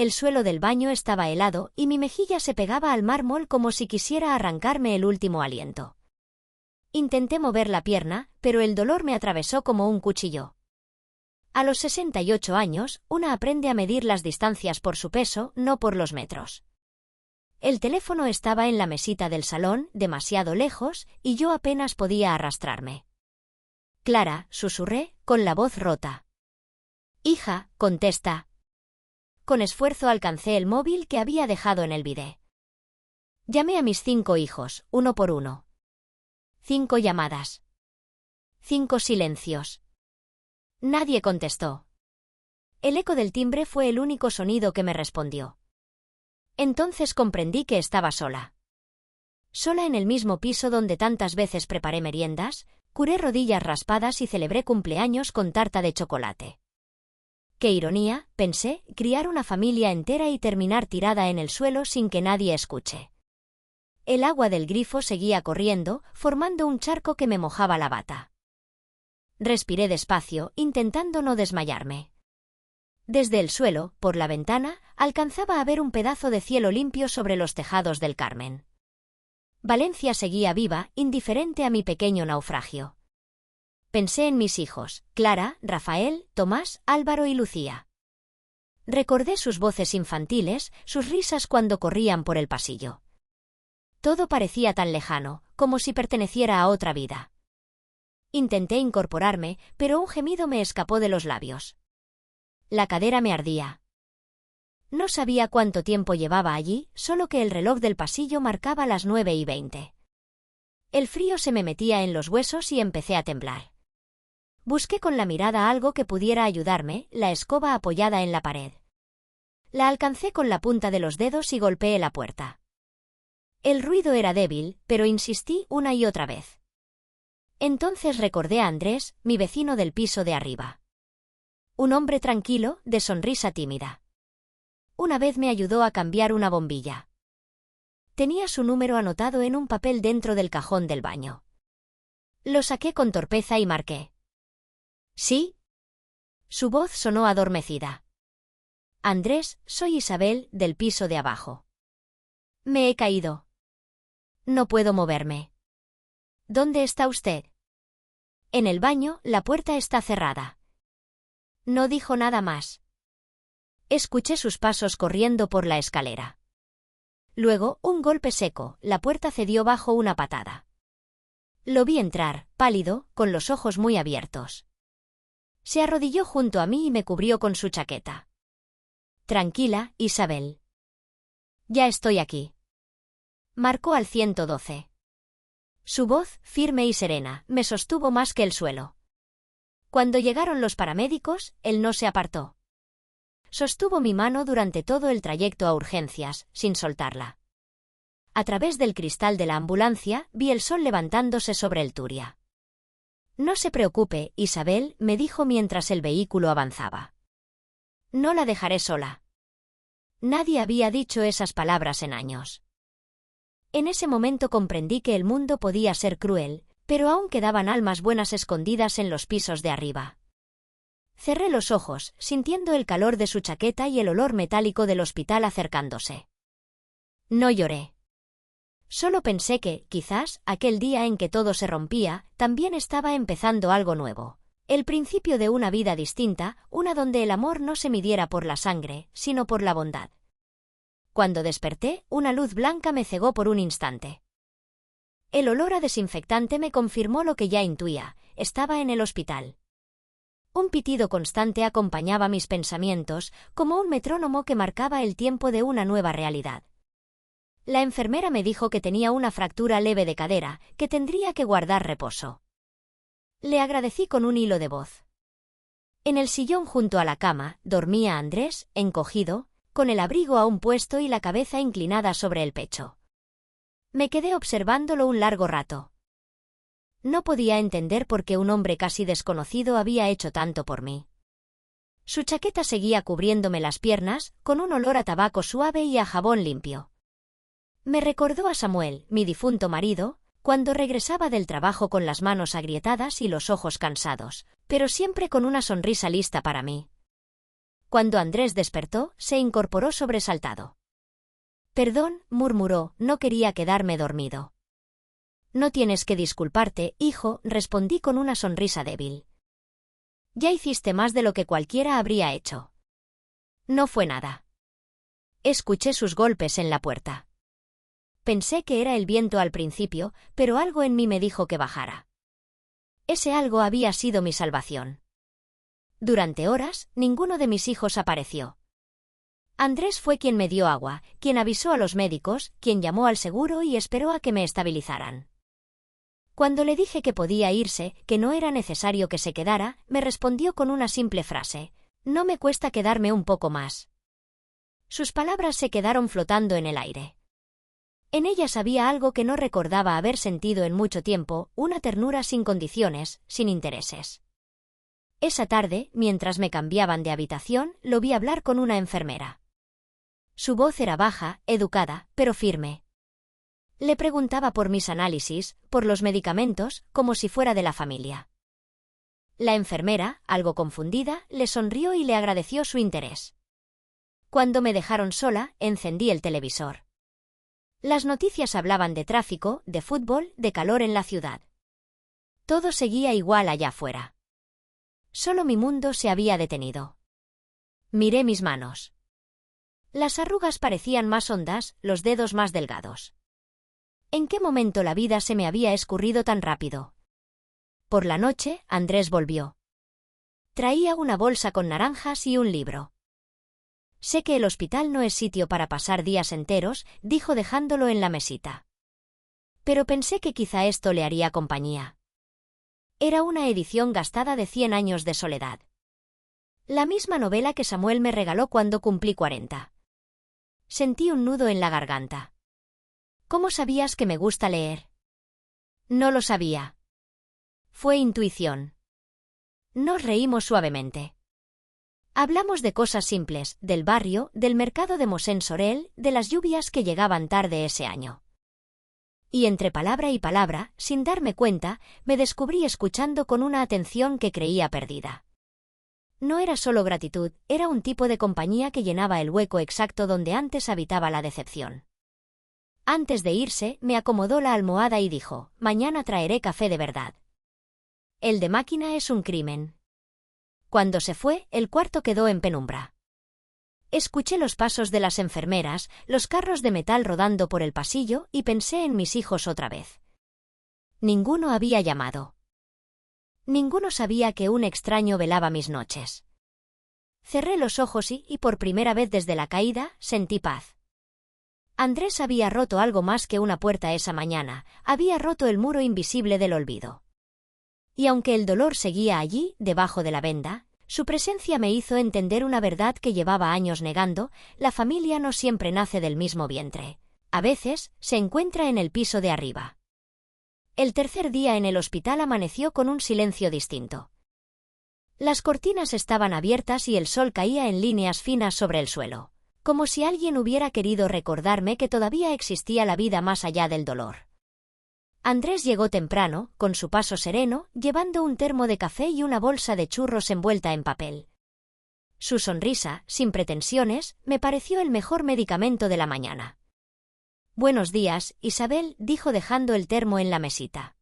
el suelo del baño estaba helado y mi mejilla se pegaba al mármol como si quisiera arrancarme el último aliento. Intenté mover la pierna, pero el dolor me atravesó como un cuchillo. A los 68 años, una aprende a medir las distancias por su peso, no por los metros. El teléfono estaba en la mesita del salón, demasiado lejos, y yo apenas podía arrastrarme. «Clara», susurré, con la voz rota. «Hija», contesta. Con esfuerzo alcancé el móvil que había dejado en el bidé. Llamé a mis 5 hijos, uno por uno. 5 llamadas. 5 silencios. Nadie contestó. El eco del timbre fue el único sonido que me respondió. Entonces comprendí que estaba sola. Sola en el mismo piso donde tantas veces preparé meriendas, curé rodillas raspadas y celebré cumpleaños con tarta de chocolate. Qué ironía, pensé, criar una familia entera y terminar tirada en el suelo sin que nadie escuche. El agua del grifo seguía corriendo, formando un charco que me mojaba la bata. Respiré despacio, intentando no desmayarme. Desde el suelo, por la ventana, alcanzaba a ver un pedazo de cielo limpio sobre los tejados del Carmen. Valencia seguía viva, indiferente a mi pequeño naufragio. Pensé en mis hijos, Clara, Rafael, Tomás, Álvaro y Lucía. Recordé sus voces infantiles, sus risas cuando corrían por el pasillo. Todo parecía tan lejano, como si perteneciera a otra vida. Intenté incorporarme, pero un gemido me escapó de los labios. La cadera me ardía. No sabía cuánto tiempo llevaba allí, solo que el reloj del pasillo marcaba las 9:20. El frío se me metía en los huesos y empecé a temblar. Busqué con la mirada algo que pudiera ayudarme, la escoba apoyada en la pared. La alcancé con la punta de los dedos y golpeé la puerta. El ruido era débil, pero insistí una y otra vez. Entonces recordé a Andrés, mi vecino del piso de arriba. Un hombre tranquilo, de sonrisa tímida. Una vez me ayudó a cambiar una bombilla. Tenía su número anotado en un papel dentro del cajón del baño. Lo saqué con torpeza y marqué. ¿Sí? Su voz sonó adormecida. Andrés, soy Isabel, del piso de abajo. Me he caído. No puedo moverme. ¿Dónde está usted? En el baño, la puerta está cerrada. No dijo nada más. Escuché sus pasos corriendo por la escalera. Luego, un golpe seco, la puerta cedió bajo una patada. Lo vi entrar, pálido, con los ojos muy abiertos. Se arrodilló junto a mí y me cubrió con su chaqueta. Tranquila, Isabel. Ya estoy aquí. Marcó al 112. Su voz, firme y serena, me sostuvo más que el suelo. Cuando llegaron los paramédicos, él no se apartó. Sostuvo mi mano durante todo el trayecto a urgencias, sin soltarla. A través del cristal de la ambulancia, vi el sol levantándose sobre el Turia. No se preocupe, Isabel, me dijo mientras el vehículo avanzaba. No la dejaré sola. Nadie había dicho esas palabras en años. En ese momento comprendí que el mundo podía ser cruel, pero aún quedaban almas buenas escondidas en los pisos de arriba. Cerré los ojos, sintiendo el calor de su chaqueta y el olor metálico del hospital acercándose. No lloré. Solo pensé que, quizás, aquel día en que todo se rompía, también estaba empezando algo nuevo. El principio de una vida distinta, una donde el amor no se midiera por la sangre, sino por la bondad. Cuando desperté, una luz blanca me cegó por un instante. El olor a desinfectante me confirmó lo que ya intuía, estaba en el hospital. Un pitido constante acompañaba mis pensamientos, como un metrónomo que marcaba el tiempo de una nueva realidad. La enfermera me dijo que tenía una fractura leve de cadera, que tendría que guardar reposo. Le agradecí con un hilo de voz. En el sillón junto a la cama, dormía Andrés, encogido, con el abrigo aún puesto y la cabeza inclinada sobre el pecho. Me quedé observándolo un largo rato. No podía entender por qué un hombre casi desconocido había hecho tanto por mí. Su chaqueta seguía cubriéndome las piernas, con un olor a tabaco suave y a jabón limpio. Me recordó a Samuel, mi difunto marido, cuando regresaba del trabajo con las manos agrietadas y los ojos cansados, pero siempre con una sonrisa lista para mí. Cuando Andrés despertó, se incorporó sobresaltado. «Perdón», murmuró, «no quería quedarme dormido». «No tienes que disculparte, hijo», respondí con una sonrisa débil. «Ya hiciste más de lo que cualquiera habría hecho». No fue nada. Escuché sus golpes en la puerta. Pensé que era el viento al principio, pero algo en mí me dijo que bajara. Ese algo había sido mi salvación. Durante horas, ninguno de mis hijos apareció. Andrés fue quien me dio agua, quien avisó a los médicos, quien llamó al seguro y esperó a que me estabilizaran. Cuando le dije que podía irse, que no era necesario que se quedara, me respondió con una simple frase: «No me cuesta quedarme un poco más». Sus palabras se quedaron flotando en el aire. En ellas había algo que no recordaba haber sentido en mucho tiempo, una ternura sin condiciones, sin intereses. Esa tarde, mientras me cambiaban de habitación, lo vi hablar con una enfermera. Su voz era baja, educada, pero firme. Le preguntaba por mis análisis, por los medicamentos, como si fuera de la familia. La enfermera, algo confundida, le sonrió y le agradeció su interés. Cuando me dejaron sola, encendí el televisor. Las noticias hablaban de tráfico, de fútbol, de calor en la ciudad. Todo seguía igual allá afuera. Solo mi mundo se había detenido. Miré mis manos. Las arrugas parecían más hondas, los dedos más delgados. ¿En qué momento la vida se me había escurrido tan rápido? Por la noche, Andrés volvió. Traía una bolsa con naranjas y un libro. «Sé que el hospital no es sitio para pasar días enteros», dijo dejándolo en la mesita. Pero pensé que quizá esto le haría compañía. Era una edición gastada de 100 años de soledad. La misma novela que Samuel me regaló cuando cumplí 40. Sentí un nudo en la garganta. «¿Cómo sabías que me gusta leer?» No lo sabía. Fue intuición. Nos reímos suavemente. Hablamos de cosas simples, del barrio, del mercado de Mosén Sorel, de las lluvias que llegaban tarde ese año. Y entre palabra y palabra, sin darme cuenta, me descubrí escuchando con una atención que creía perdida. No era solo gratitud, era un tipo de compañía que llenaba el hueco exacto donde antes habitaba la decepción. Antes de irse, me acomodó la almohada y dijo: «Mañana traeré café de verdad. El de máquina es un crimen». Cuando se fue, el cuarto quedó en penumbra. Escuché los pasos de las enfermeras, los carros de metal rodando por el pasillo y pensé en mis hijos otra vez. Ninguno había llamado. Ninguno sabía que un extraño velaba mis noches. Cerré los ojos y por primera vez desde la caída, sentí paz. Andrés había roto algo más que una puerta esa mañana, había roto el muro invisible del olvido. Y aunque el dolor seguía allí, debajo de la venda, su presencia me hizo entender una verdad que llevaba años negando: la familia no siempre nace del mismo vientre. A veces, se encuentra en el piso de arriba. El tercer día en el hospital amaneció con un silencio distinto. Las cortinas estaban abiertas y el sol caía en líneas finas sobre el suelo, como si alguien hubiera querido recordarme que todavía existía la vida más allá del dolor. Andrés llegó temprano, con su paso sereno, llevando un termo de café y una bolsa de churros envuelta en papel. Su sonrisa, sin pretensiones, me pareció el mejor medicamento de la mañana. «Buenos días, Isabel», dijo dejando el termo en la mesita.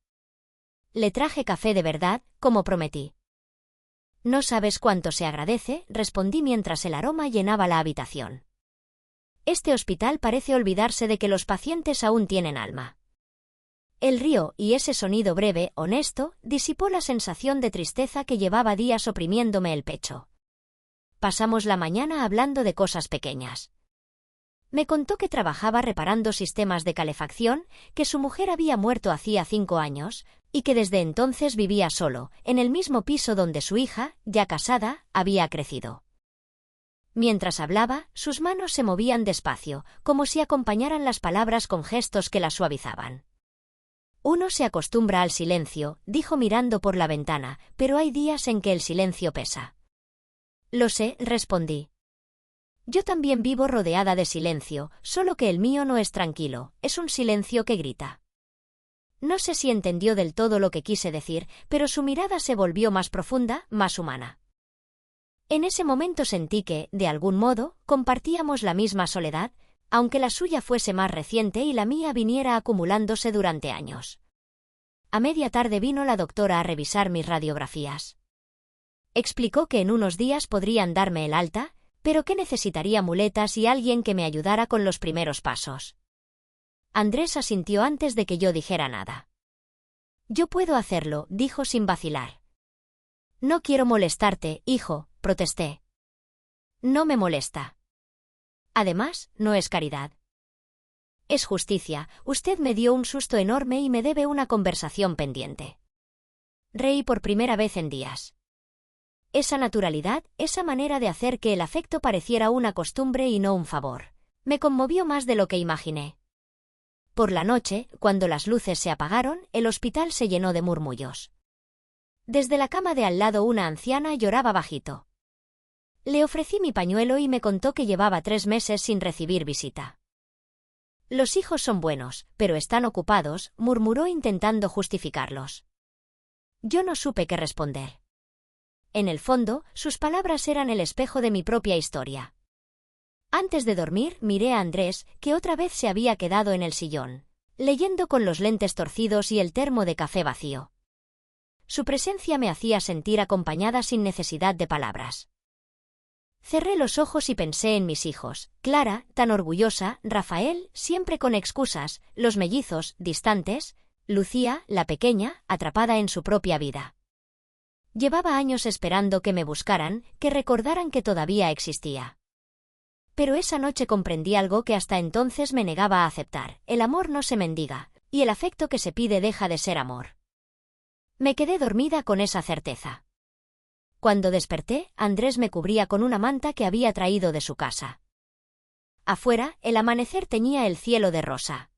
«Le traje café de verdad, como prometí». «No sabes cuánto se agradece», respondí mientras el aroma llenaba la habitación. «Este hospital parece olvidarse de que los pacientes aún tienen alma». Él rió, y ese sonido breve, honesto, disipó la sensación de tristeza que llevaba días oprimiéndome el pecho. Pasamos la mañana hablando de cosas pequeñas. Me contó que trabajaba reparando sistemas de calefacción, que su mujer había muerto hacía 5 años, y que desde entonces vivía solo, en el mismo piso donde su hija, ya casada, había crecido. Mientras hablaba, sus manos se movían despacio, como si acompañaran las palabras con gestos que las suavizaban. «Uno se acostumbra al silencio», dijo mirando por la ventana, «pero hay días en que el silencio pesa». «Lo sé», respondí. «Yo también vivo rodeada de silencio, solo que el mío no es tranquilo, es un silencio que grita». No sé si entendió del todo lo que quise decir, pero su mirada se volvió más profunda, más humana. En ese momento sentí que, de algún modo, compartíamos la misma soledad, aunque la suya fuese más reciente y la mía viniera acumulándose durante años. A media tarde vino la doctora a revisar mis radiografías. Explicó que en unos días podrían darme el alta, pero que necesitaría muletas y alguien que me ayudara con los primeros pasos. Andrés asintió antes de que yo dijera nada. «Yo puedo hacerlo», dijo sin vacilar. «No quiero molestarte, hijo», protesté. «No me molesta. Además, no es caridad. Es justicia, usted me dio un susto enorme y me debe una conversación pendiente». Reí por primera vez en días. Esa naturalidad, esa manera de hacer que el afecto pareciera una costumbre y no un favor, me conmovió más de lo que imaginé. Por la noche, cuando las luces se apagaron, el hospital se llenó de murmullos. Desde la cama de al lado una anciana lloraba bajito. Le ofrecí mi pañuelo y me contó que llevaba 3 meses sin recibir visita. «Los hijos son buenos, pero están ocupados», murmuró intentando justificarlos. Yo no supe qué responder. En el fondo, sus palabras eran el espejo de mi propia historia. Antes de dormir, miré a Andrés, que otra vez se había quedado en el sillón, leyendo con los lentes torcidos y el termo de café vacío. Su presencia me hacía sentir acompañada sin necesidad de palabras. Cerré los ojos y pensé en mis hijos, Clara, tan orgullosa, Rafael, siempre con excusas, los mellizos, distantes, Lucía, la pequeña, atrapada en su propia vida. Llevaba años esperando que me buscaran, que recordaran que todavía existía. Pero esa noche comprendí algo que hasta entonces me negaba a aceptar: el amor no se mendiga, y el afecto que se pide deja de ser amor. Me quedé dormida con esa certeza. Cuando desperté, Andrés me cubría con una manta que había traído de su casa. Afuera, el amanecer teñía el cielo de rosa.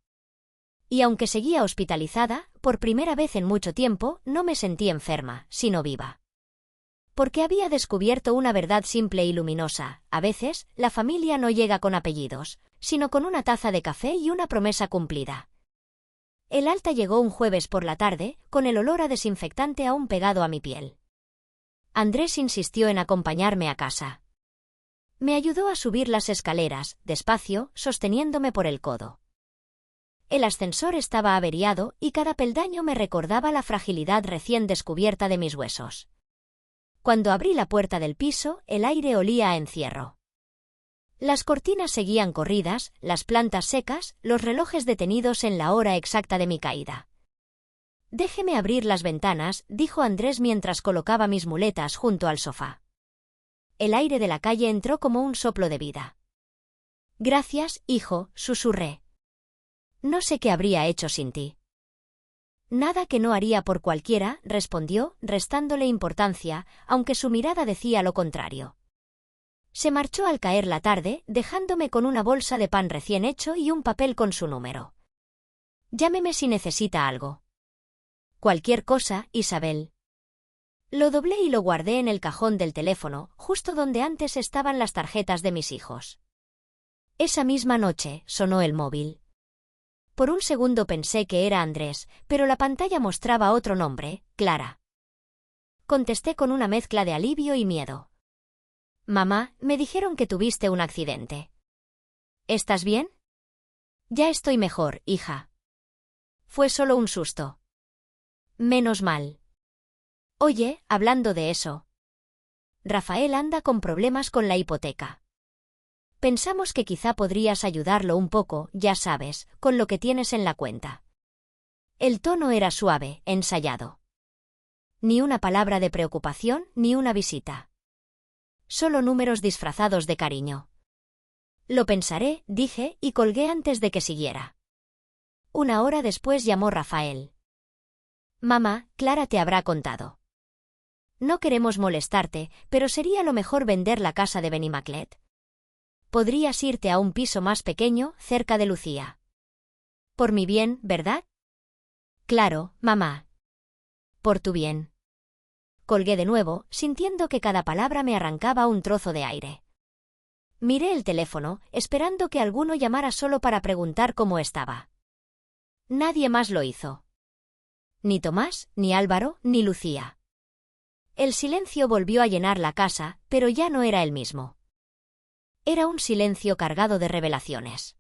Y aunque seguía hospitalizada, por primera vez en mucho tiempo, no me sentí enferma, sino viva. Porque había descubierto una verdad simple y luminosa: a veces, la familia no llega con apellidos, sino con una taza de café y una promesa cumplida. El alta llegó un jueves por la tarde, con el olor a desinfectante aún pegado a mi piel. Andrés insistió en acompañarme a casa. Me ayudó a subir las escaleras, despacio, sosteniéndome por el codo. El ascensor estaba averiado y cada peldaño me recordaba la fragilidad recién descubierta de mis huesos. Cuando abrí la puerta del piso, el aire olía a encierro. Las cortinas seguían corridas, las plantas secas, los relojes detenidos en la hora exacta de mi caída. «Déjeme abrir las ventanas», dijo Andrés mientras colocaba mis muletas junto al sofá. El aire de la calle entró como un soplo de vida. «Gracias, hijo», susurré. «No sé qué habría hecho sin ti». «Nada que no haría por cualquiera», respondió, restándole importancia, aunque su mirada decía lo contrario. Se marchó al caer la tarde, dejándome con una bolsa de pan recién hecho y un papel con su número. «Llámeme si necesita algo». «Cualquier cosa, Isabel». Lo doblé y lo guardé en el cajón del teléfono, justo donde antes estaban las tarjetas de mis hijos. Esa misma noche, sonó el móvil. Por un segundo pensé que era Andrés, pero la pantalla mostraba otro nombre: Clara. Contesté con una mezcla de alivio y miedo. «Mamá, me dijeron que tuviste un accidente». «¿Estás bien?» «Ya estoy mejor, hija. Fue solo un susto». «Menos mal». «Oye, hablando de eso. Rafael anda con problemas con la hipoteca. Pensamos que quizá podrías ayudarlo un poco, ya sabes, con lo que tienes en la cuenta». El tono era suave, ensayado. Ni una palabra de preocupación, ni una visita. Solo números disfrazados de cariño. «Lo pensaré», dije, y colgué antes de que siguiera. 1 hora después llamó Rafael. «Mamá, Clara te habrá contado. No queremos molestarte, pero sería lo mejor vender la casa de Benimaclet. Podrías irte a un piso más pequeño, cerca de Lucía. Por mi bien, ¿verdad?» «Claro, mamá. Por tu bien». Colgué de nuevo, sintiendo que cada palabra me arrancaba un trozo de aire. Miré el teléfono, esperando que alguno llamara solo para preguntar cómo estaba. Nadie más lo hizo. Ni Tomás, ni Álvaro, ni Lucía. El silencio volvió a llenar la casa, pero ya no era el mismo. Era un silencio cargado de revelaciones.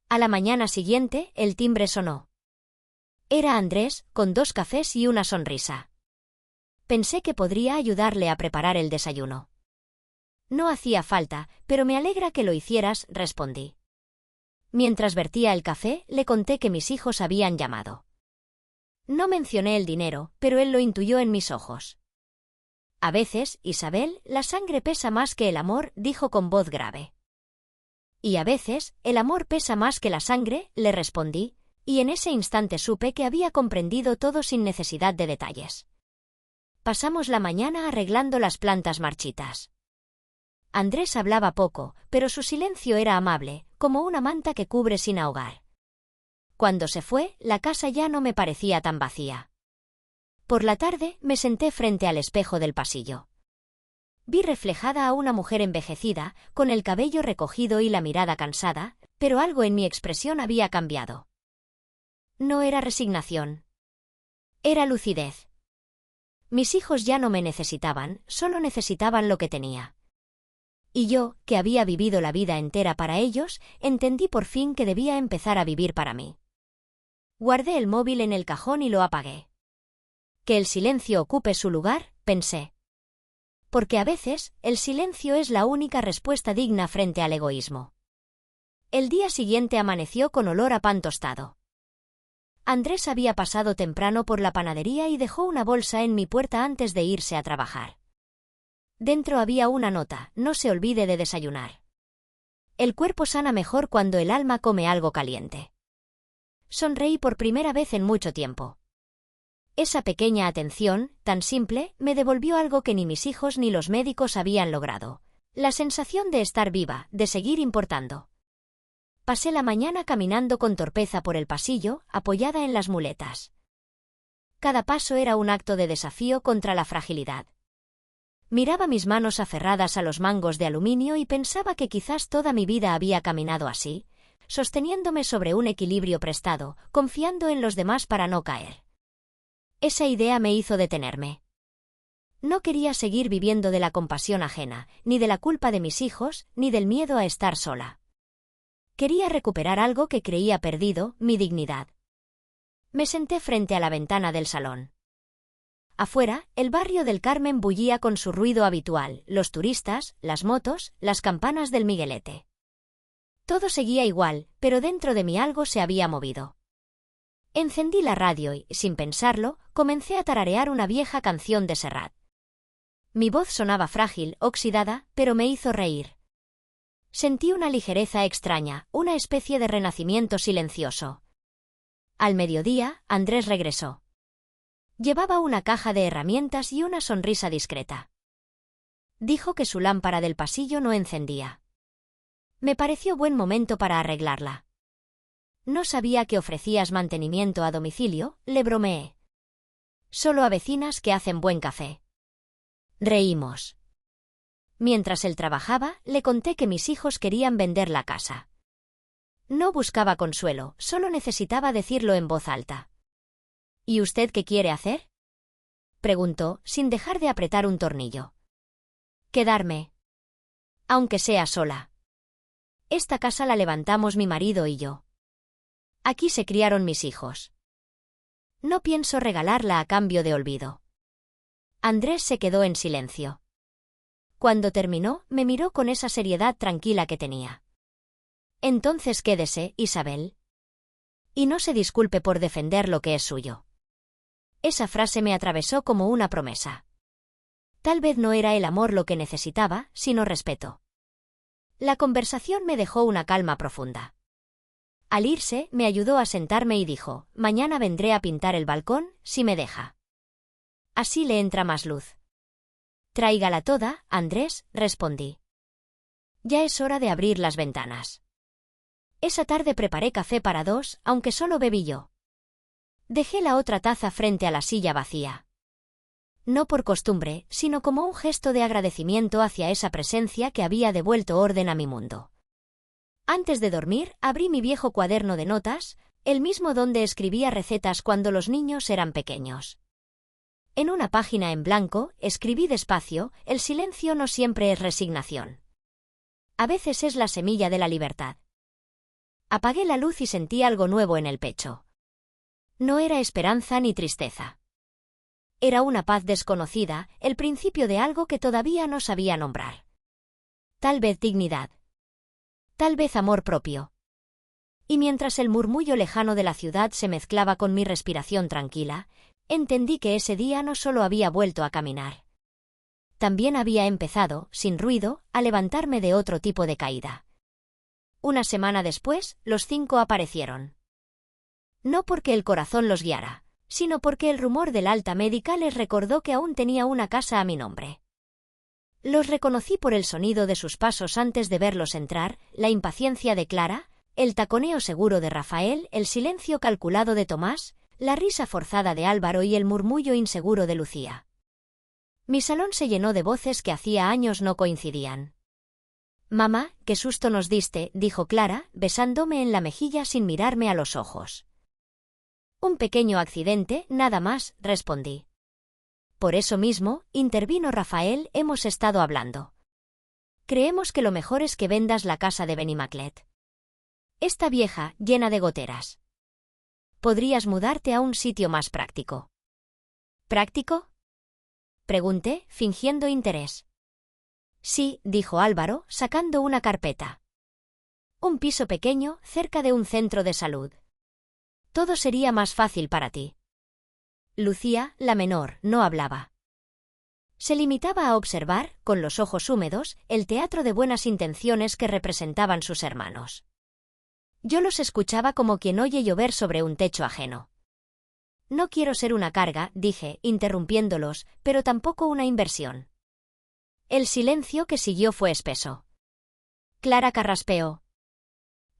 A la mañana siguiente, el timbre sonó. Era Andrés, con 2 cafés y una sonrisa. Pensé que podría ayudarle a preparar el desayuno. No hacía falta, pero me alegra que lo hicieras, respondí. Mientras vertía el café, le conté que mis hijos habían llamado. No mencioné el dinero, pero él lo intuyó en mis ojos. A veces, Isabel, la sangre pesa más que el amor, dijo con voz grave. Y a veces, el amor pesa más que la sangre, le respondí, y en ese instante supe que había comprendido todo sin necesidad de detalles. Pasamos la mañana arreglando las plantas marchitas. Andrés hablaba poco, pero su silencio era amable, como una manta que cubre sin ahogar. Cuando se fue, la casa ya no me parecía tan vacía. Por la tarde, me senté frente al espejo del pasillo. Vi reflejada a una mujer envejecida, con el cabello recogido y la mirada cansada, pero algo en mi expresión había cambiado. No era resignación. Era lucidez. Mis hijos ya no me necesitaban, solo necesitaban lo que tenía. Y yo, que había vivido la vida entera para ellos, entendí por fin que debía empezar a vivir para mí. Guardé el móvil en el cajón y lo apagué. Que el silencio ocupe su lugar, pensé. Porque a veces, el silencio es la única respuesta digna frente al egoísmo. El día siguiente amaneció con olor a pan tostado. Andrés había pasado temprano por la panadería y dejó una bolsa en mi puerta antes de irse a trabajar. Dentro había una nota: no se olvide de desayunar. El cuerpo sana mejor cuando el alma come algo caliente. Sonreí por primera vez en mucho tiempo. Esa pequeña atención, tan simple, me devolvió algo que ni mis hijos ni los médicos habían logrado: la sensación de estar viva, de seguir importando. Pasé la mañana caminando con torpeza por el pasillo, apoyada en las muletas. Cada paso era un acto de desafío contra la fragilidad. Miraba mis manos aferradas a los mangos de aluminio y pensaba que quizás toda mi vida había caminado así, sosteniéndome sobre un equilibrio prestado, confiando en los demás para no caer. Esa idea me hizo detenerme. No quería seguir viviendo de la compasión ajena, ni de la culpa de mis hijos, ni del miedo a estar sola. Quería recuperar algo que creía perdido: mi dignidad. Me senté frente a la ventana del salón. Afuera, el barrio del Carmen bullía con su ruido habitual: los turistas, las motos, las campanas del Miguelete. Todo seguía igual, pero dentro de mí algo se había movido. Encendí la radio y, sin pensarlo, comencé a tararear una vieja canción de Serrat. Mi voz sonaba frágil, oxidada, pero me hizo reír. Sentí una ligereza extraña, una especie de renacimiento silencioso. Al mediodía, Andrés regresó. Llevaba una caja de herramientas y una sonrisa discreta. Dijo que su lámpara del pasillo no encendía. Me pareció buen momento para arreglarla. No sabía que ofrecías mantenimiento a domicilio, le bromeé. Solo a vecinas que hacen buen café. Reímos. Mientras él trabajaba, le conté que mis hijos querían vender la casa. No buscaba consuelo, solo necesitaba decirlo en voz alta. ¿Y usted qué quiere hacer?, preguntó, sin dejar de apretar un tornillo. Quedarme. Aunque sea sola. Esta casa la levantamos mi marido y yo. Aquí se criaron mis hijos. No pienso regalarla a cambio de olvido. Andrés se quedó en silencio. Cuando terminó, me miró con esa seriedad tranquila que tenía. Entonces quédese, Isabel. Y no se disculpe por defender lo que es suyo. Esa frase me atravesó como una promesa. Tal vez no era el amor lo que necesitaba, sino respeto. La conversación me dejó una calma profunda. Al irse, me ayudó a sentarme y dijo: mañana vendré a pintar el balcón, si me deja. Así le entra más luz. Tráigala toda, Andrés, respondí. Ya es hora de abrir las ventanas. Esa tarde preparé café para 2, aunque solo bebí yo. Dejé la otra taza frente a la silla vacía. No por costumbre, sino como un gesto de agradecimiento hacia esa presencia que había devuelto orden a mi mundo. Antes de dormir, abrí mi viejo cuaderno de notas, el mismo donde escribía recetas cuando los niños eran pequeños. En una página en blanco, escribí despacio, el silencio no siempre es resignación. A veces es la semilla de la libertad. Apagué la luz y sentí algo nuevo en el pecho. No era esperanza ni tristeza. Era una paz desconocida, el principio de algo que todavía no sabía nombrar. Tal vez dignidad. Tal vez amor propio. Y mientras el murmullo lejano de la ciudad se mezclaba con mi respiración tranquila, entendí que ese día no solo había vuelto a caminar. También había empezado, sin ruido, a levantarme de otro tipo de caída. Una semana después, los 5 aparecieron. No porque el corazón los guiara, sino porque el rumor del alta médica les recordó que aún tenía una casa a mi nombre. Los reconocí por el sonido de sus pasos antes de verlos entrar, la impaciencia de Clara, el taconeo seguro de Rafael, el silencio calculado de Tomás, la risa forzada de Álvaro y el murmullo inseguro de Lucía. Mi salón se llenó de voces que hacía años no coincidían. «Mamá, qué susto nos diste», dijo Clara, besándome en la mejilla sin mirarme a los ojos. «Un pequeño accidente, nada más», respondí. «Por eso mismo», intervino Rafael, «hemos estado hablando. Creemos que lo mejor es que vendas la casa de Benimaclet. Está vieja, llena de goteras. Podrías mudarte a un sitio más práctico». «¿Práctico?», pregunté, fingiendo interés. «Sí», dijo Álvaro, sacando una carpeta. «Un piso pequeño, cerca de un centro de salud. Todo sería más fácil para ti». Lucía, la menor, no hablaba. Se limitaba a observar, con los ojos húmedos, el teatro de buenas intenciones que representaban sus hermanos. Yo los escuchaba como quien oye llover sobre un techo ajeno. «No quiero ser una carga», dije, interrumpiéndolos, «pero tampoco una inversión». El silencio que siguió fue espeso. Clara carraspeó.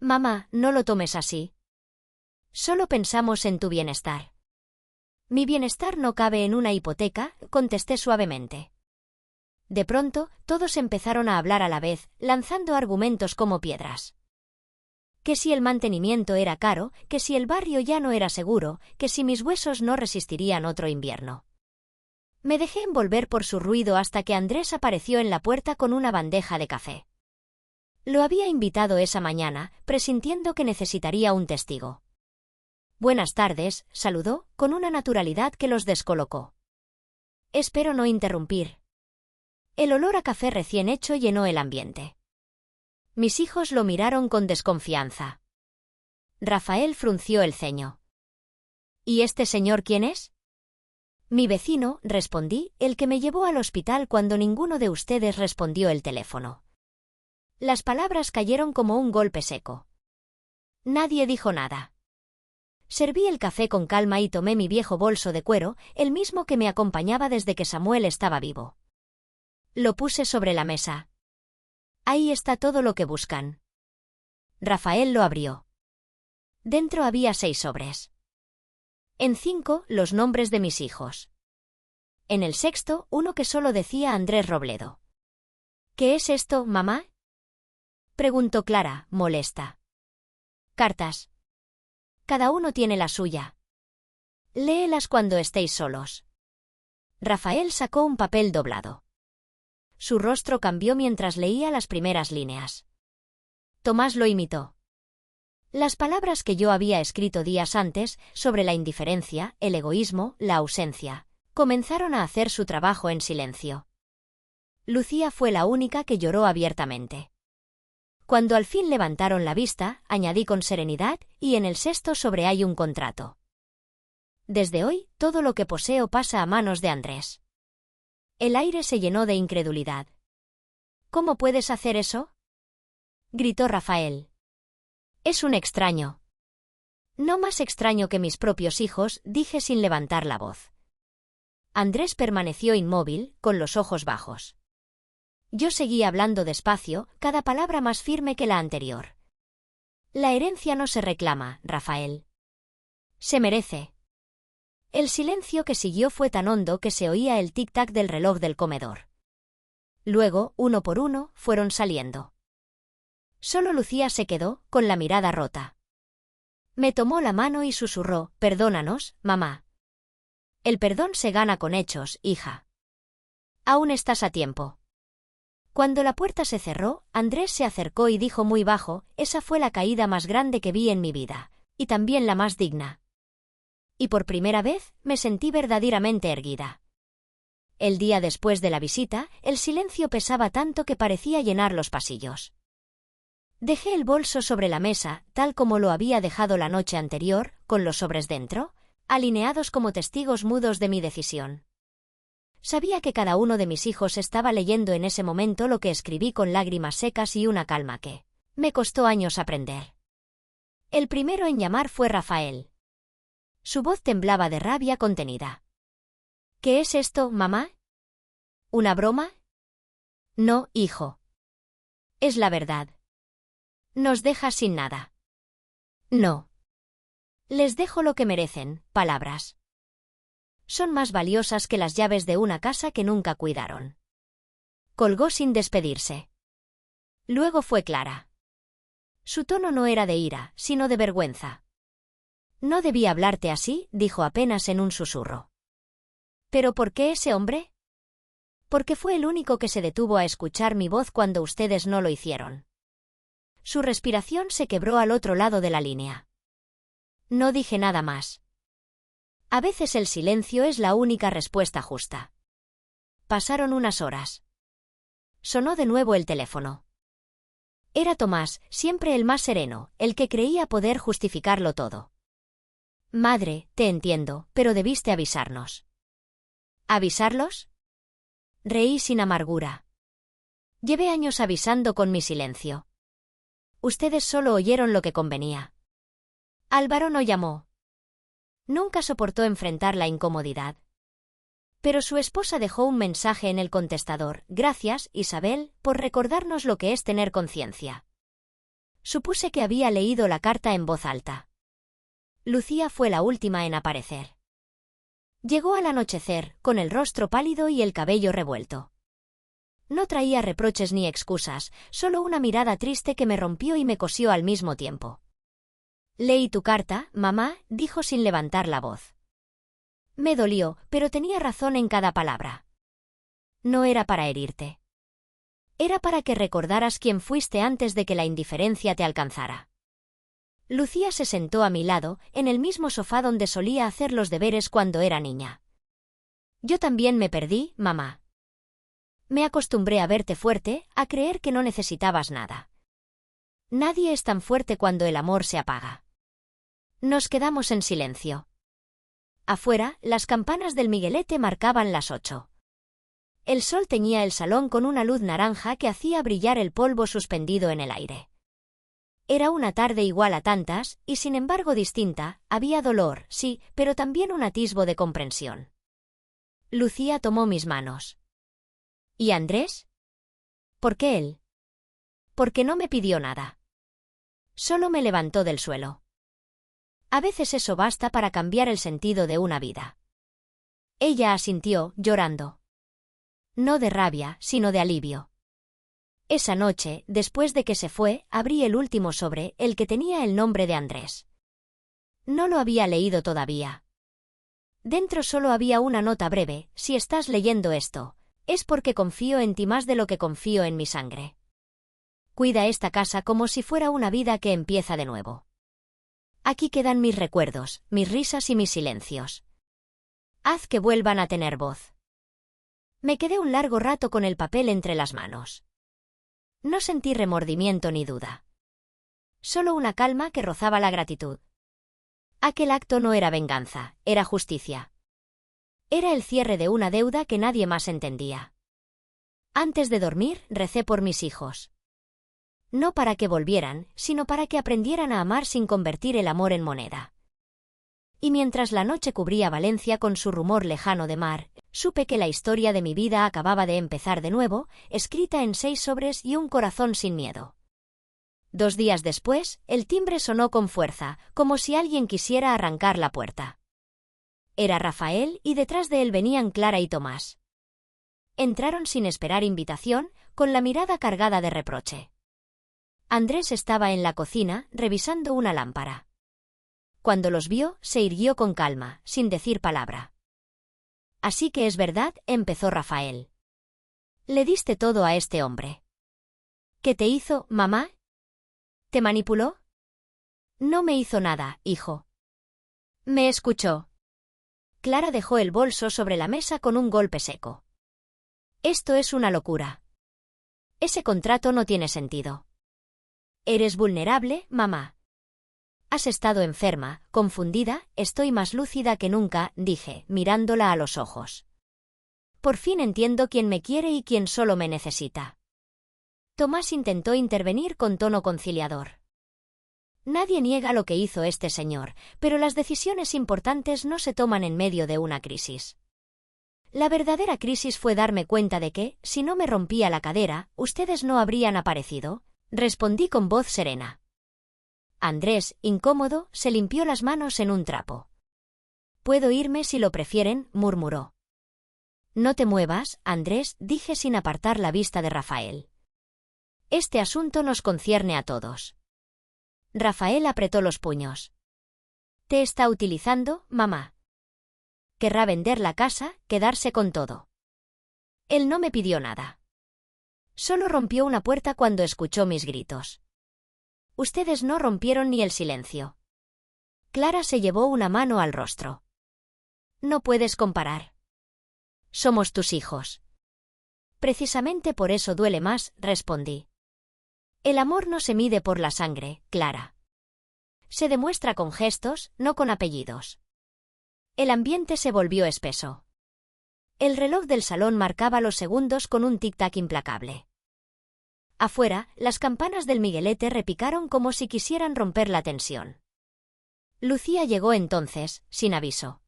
«Mamá, no lo tomes así. Solo pensamos en tu bienestar». «Mi bienestar no cabe en una hipoteca», contesté suavemente. De pronto, todos empezaron a hablar a la vez, lanzando argumentos como piedras. Que si el mantenimiento era caro, que si el barrio ya no era seguro, que si mis huesos no resistirían otro invierno. Me dejé envolver por su ruido hasta que Andrés apareció en la puerta con una bandeja de café. Lo había invitado esa mañana, presintiendo que necesitaría un testigo. «Buenas tardes», saludó, con una naturalidad que los descolocó. «Espero no interrumpir». El olor a café recién hecho llenó el ambiente. Mis hijos lo miraron con desconfianza. Rafael frunció el ceño. «¿Y este señor quién es?» «Mi vecino», respondí, «el que me llevó al hospital cuando ninguno de ustedes respondió el teléfono». Las palabras cayeron como un golpe seco. Nadie dijo nada. Serví el café con calma y tomé mi viejo bolso de cuero, el mismo que me acompañaba desde que Samuel estaba vivo. Lo puse sobre la mesa. «Ahí está todo lo que buscan». Rafael lo abrió. Dentro había 6 sobres. En 5, los nombres de mis hijos. En el 6º, uno que solo decía Andrés Robledo. «¿Qué es esto, mamá?», preguntó Clara, molesta. «Cartas. Cada uno tiene la suya. Léelas cuando estéis solos». Rafael sacó un papel doblado. Su rostro cambió mientras leía las primeras líneas. Tomás lo imitó. Las palabras que yo había escrito días antes, sobre la indiferencia, el egoísmo, la ausencia, comenzaron a hacer su trabajo en silencio. Lucía fue la única que lloró abiertamente. Cuando al fin levantaron la vista, añadí con serenidad, «y en el 6º sobre hay un contrato. Desde hoy, todo lo que poseo pasa a manos de Andrés». El aire se llenó de incredulidad. «¿Cómo puedes hacer eso?», gritó Rafael. «Es un extraño». «No más extraño que mis propios hijos», dije sin levantar la voz. Andrés permaneció inmóvil, con los ojos bajos. Yo seguí hablando despacio, cada palabra más firme que la anterior. «La herencia no se reclama, Rafael. Se merece». El silencio que siguió fue tan hondo que se oía el tic-tac del reloj del comedor. Luego, uno por uno, fueron saliendo. Solo Lucía se quedó, con la mirada rota. Me tomó la mano y susurró: «Perdónanos, mamá». El perdón se gana con hechos, hija. Aún estás a tiempo. Cuando la puerta se cerró, Andrés se acercó y dijo muy bajo: esa fue la caída más grande que vi en mi vida, y también la más digna. Y por primera vez, me sentí verdaderamente erguida. El día después de la visita, el silencio pesaba tanto que parecía llenar los pasillos. Dejé el bolso sobre la mesa, tal como lo había dejado la noche anterior, con los sobres dentro, alineados como testigos mudos de mi decisión. Sabía que cada uno de mis hijos estaba leyendo en ese momento lo que escribí con lágrimas secas y una calma que me costó años aprender. El primero en llamar fue Rafael. Su voz temblaba de rabia contenida. ¿Qué es esto, mamá? ¿Una broma? No, hijo. Es la verdad. Nos dejas sin nada. No. Les dejo lo que merecen, palabras. Son más valiosas que las llaves de una casa que nunca cuidaron. Colgó sin despedirse. Luego fue clara. Su tono no era de ira, sino de vergüenza. No debí hablarte así, dijo apenas en un susurro. ¿Pero por qué ese hombre? Porque fue el único que se detuvo a escuchar mi voz cuando ustedes no lo hicieron. Su respiración se quebró al otro lado de la línea. No dije nada más. A veces el silencio es la única respuesta justa. Pasaron unas horas. Sonó de nuevo el teléfono. Era Tomás, siempre el más sereno, el que creía poder justificarlo todo. Madre, te entiendo, pero debiste avisarnos. ¿Avisarlos? Reí sin amargura. Llevé años avisando con mi silencio. Ustedes solo oyeron lo que convenía. Álvaro no llamó. Nunca soportó enfrentar la incomodidad. Pero su esposa dejó un mensaje en el contestador: gracias, Isabel, por recordarnos lo que es tener conciencia. Supuse que había leído la carta en voz alta. Lucía fue la última en aparecer. Llegó al anochecer, con el rostro pálido y el cabello revuelto. No traía reproches ni excusas, solo una mirada triste que me rompió y me cosió al mismo tiempo. Leí tu carta, mamá, dijo sin levantar la voz. Me dolió, pero tenía razón en cada palabra. No era para herirte. Era para que recordaras quién fuiste antes de que la indiferencia te alcanzara. Lucía se sentó a mi lado, en el mismo sofá donde solía hacer los deberes cuando era niña. Yo también me perdí, mamá. Me acostumbré a verte fuerte, a creer que no necesitabas nada. Nadie es tan fuerte cuando el amor se apaga. Nos quedamos en silencio. Afuera, las campanas del Miguelete marcaban las 8. El sol teñía el salón con una luz naranja que hacía brillar el polvo suspendido en el aire. Era una tarde igual a tantas, y sin embargo distinta. Había dolor, sí, pero también un atisbo de comprensión. Lucía tomó mis manos. ¿Y Andrés? ¿Por qué él? Porque no me pidió nada. Solo me levantó del suelo. A veces eso basta para cambiar el sentido de una vida. Ella asintió, llorando. No de rabia, sino de alivio. Esa noche, después de que se fue, abrí el último sobre, el que tenía el nombre de Andrés. No lo había leído todavía. Dentro solo había una nota breve: si estás leyendo esto, es porque confío en ti más de lo que confío en mi sangre. Cuida esta casa como si fuera una vida que empieza de nuevo. Aquí quedan mis recuerdos, mis risas y mis silencios. Haz que vuelvan a tener voz. Me quedé un largo rato con el papel entre las manos. No sentí remordimiento ni duda. Solo una calma que rozaba la gratitud. Aquel acto no era venganza, era justicia. Era el cierre de una deuda que nadie más entendía. Antes de dormir, recé por mis hijos. No para que volvieran, sino para que aprendieran a amar sin convertir el amor en moneda. Y mientras la noche cubría Valencia con su rumor lejano de mar, supe que la historia de mi vida acababa de empezar de nuevo, escrita en 6 sobres y un corazón sin miedo. 2 días después, el timbre sonó con fuerza, como si alguien quisiera arrancar la puerta. Era Rafael y detrás de él venían Clara y Tomás. Entraron sin esperar invitación, con la mirada cargada de reproche. Andrés estaba en la cocina, revisando una lámpara. Cuando los vio, se irguió con calma, sin decir palabra. Así que es verdad, empezó Rafael. Le diste todo a este hombre. ¿Qué te hizo, mamá? ¿Te manipuló? No me hizo nada, hijo. Me escuchó. Clara dejó el bolso sobre la mesa con un golpe seco. Esto es una locura. Ese contrato no tiene sentido. Eres vulnerable, mamá. Has estado enferma, confundida, estoy más lúcida que nunca, dije, mirándola a los ojos. Por fin entiendo quién me quiere y quién solo me necesita. Tomás intentó intervenir con tono conciliador. Nadie niega lo que hizo este señor, pero las decisiones importantes no se toman en medio de una crisis. La verdadera crisis fue darme cuenta de que, si no me rompía la cadera, ustedes no habrían aparecido, respondí con voz serena. Andrés, incómodo, se limpió las manos en un trapo. Puedo irme si lo prefieren, murmuró. No te muevas, Andrés, dije sin apartar la vista de Rafael. Este asunto nos concierne a todos. Rafael apretó los puños. ¿Te está utilizando, mamá? Querrá vender la casa, quedarse con todo. Él no me pidió nada. Solo rompió una puerta cuando escuchó mis gritos. Ustedes no rompieron ni el silencio. Clara se llevó una mano al rostro. No puedes comparar. Somos tus hijos. Precisamente por eso duele más, respondí. El amor no se mide por la sangre, Clara. Se demuestra con gestos, no con apellidos. El ambiente se volvió espeso. El reloj del salón marcaba los segundos con un tic-tac implacable. Afuera, las campanas del Miguelete repicaron como si quisieran romper la tensión. Lucía llegó entonces, sin aviso.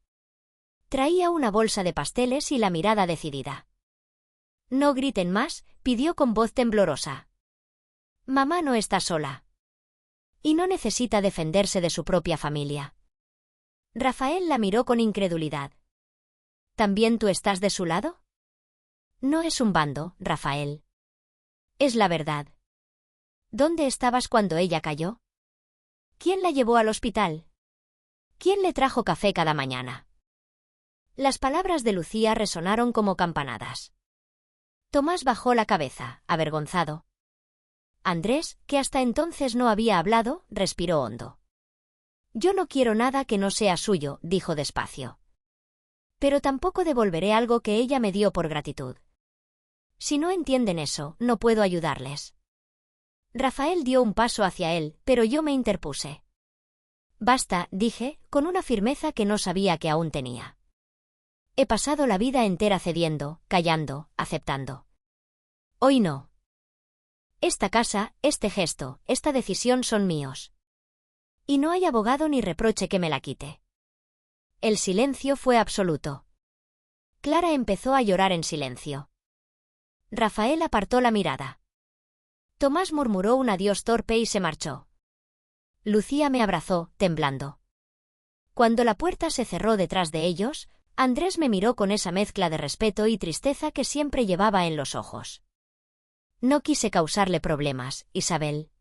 Traía una bolsa de pasteles y la mirada decidida. No griten más, pidió con voz temblorosa. Mamá no está sola. Y no necesita defenderse de su propia familia. Rafael la miró con incredulidad. ¿También tú estás de su lado? No es un bando, Rafael. Es la verdad. ¿Dónde estabas cuando ella cayó? ¿Quién la llevó al hospital? ¿Quién le trajo café cada mañana? Las palabras de Lucía resonaron como campanadas. Tomás bajó la cabeza, avergonzado. Andrés, que hasta entonces no había hablado, respiró hondo. Yo no quiero nada que no sea suyo, dijo despacio. Pero tampoco devolveré algo que ella me dio por gratitud. Si no entienden eso, no puedo ayudarles. Rafael dio un paso hacia él, pero yo me interpuse. Basta, dije, con una firmeza que no sabía que aún tenía. He pasado la vida entera cediendo, callando, aceptando. Hoy no. Esta casa, este gesto, esta decisión son míos. Y no hay abogado ni reproche que me la quite. El silencio fue absoluto. Clara empezó a llorar en silencio. Rafael apartó la mirada. Tomás murmuró un adiós torpe y se marchó. Lucía me abrazó, temblando. Cuando la puerta se cerró detrás de ellos, Andrés me miró con esa mezcla de respeto y tristeza que siempre llevaba en los ojos. No quise causarle problemas, Isabel.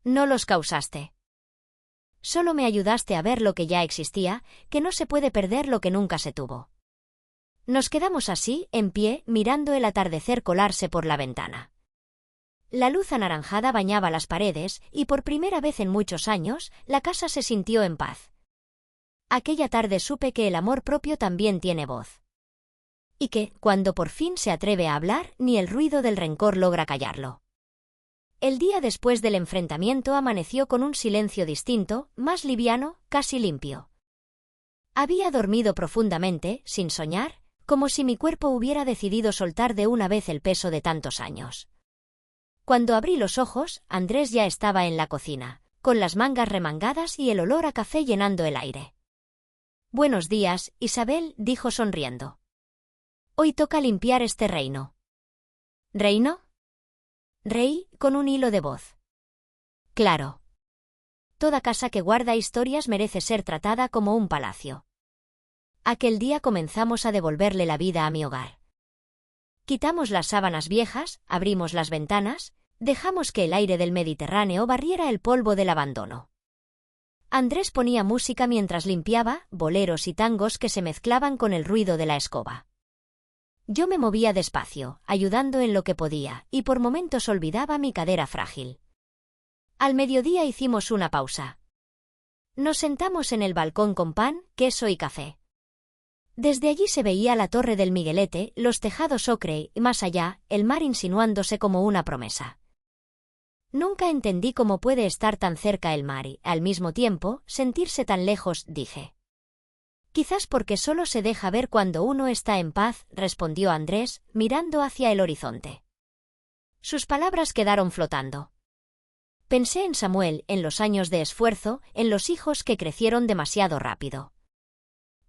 No los causaste. Solo me ayudaste a ver lo que ya existía, que no se puede perder lo que nunca se tuvo. Nos quedamos así, en pie, mirando el atardecer colarse por la ventana. La luz anaranjada bañaba las paredes, y por primera vez en muchos años, la casa se sintió en paz. Aquella tarde supe que el amor propio también tiene voz. Y que, cuando por fin se atreve a hablar, ni el ruido del rencor logra callarlo. El día después del enfrentamiento amaneció con un silencio distinto, más liviano, casi limpio. Había dormido profundamente, sin soñar, como si mi cuerpo hubiera decidido soltar de una vez el peso de tantos años. Cuando abrí los ojos, Andrés ya estaba en la cocina, con las mangas remangadas y el olor a café llenando el aire. Buenos días, Isabel, dijo sonriendo. Hoy toca limpiar este reino. ¿Reino? Reí, con un hilo de voz. Claro. Toda casa que guarda historias merece ser tratada como un palacio. Aquel día comenzamos a devolverle la vida a mi hogar. Quitamos las sábanas viejas, abrimos las ventanas, dejamos que el aire del Mediterráneo barriera el polvo del abandono. Andrés ponía música mientras limpiaba, boleros y tangos que se mezclaban con el ruido de la escoba. Yo me movía despacio, ayudando en lo que podía, y por momentos olvidaba mi cadera frágil. Al mediodía hicimos una pausa. Nos sentamos en el balcón con pan, queso y café. Desde allí se veía la torre del Miguelete, los tejados ocre y, más allá, el mar insinuándose como una promesa. Nunca entendí cómo puede estar tan cerca el mar y, al mismo tiempo, sentirse tan lejos, dije. Quizás porque solo se deja ver cuando uno está en paz, respondió Andrés, mirando hacia el horizonte. Sus palabras quedaron flotando. Pensé en Samuel, en los años de esfuerzo, en los hijos que crecieron demasiado rápido.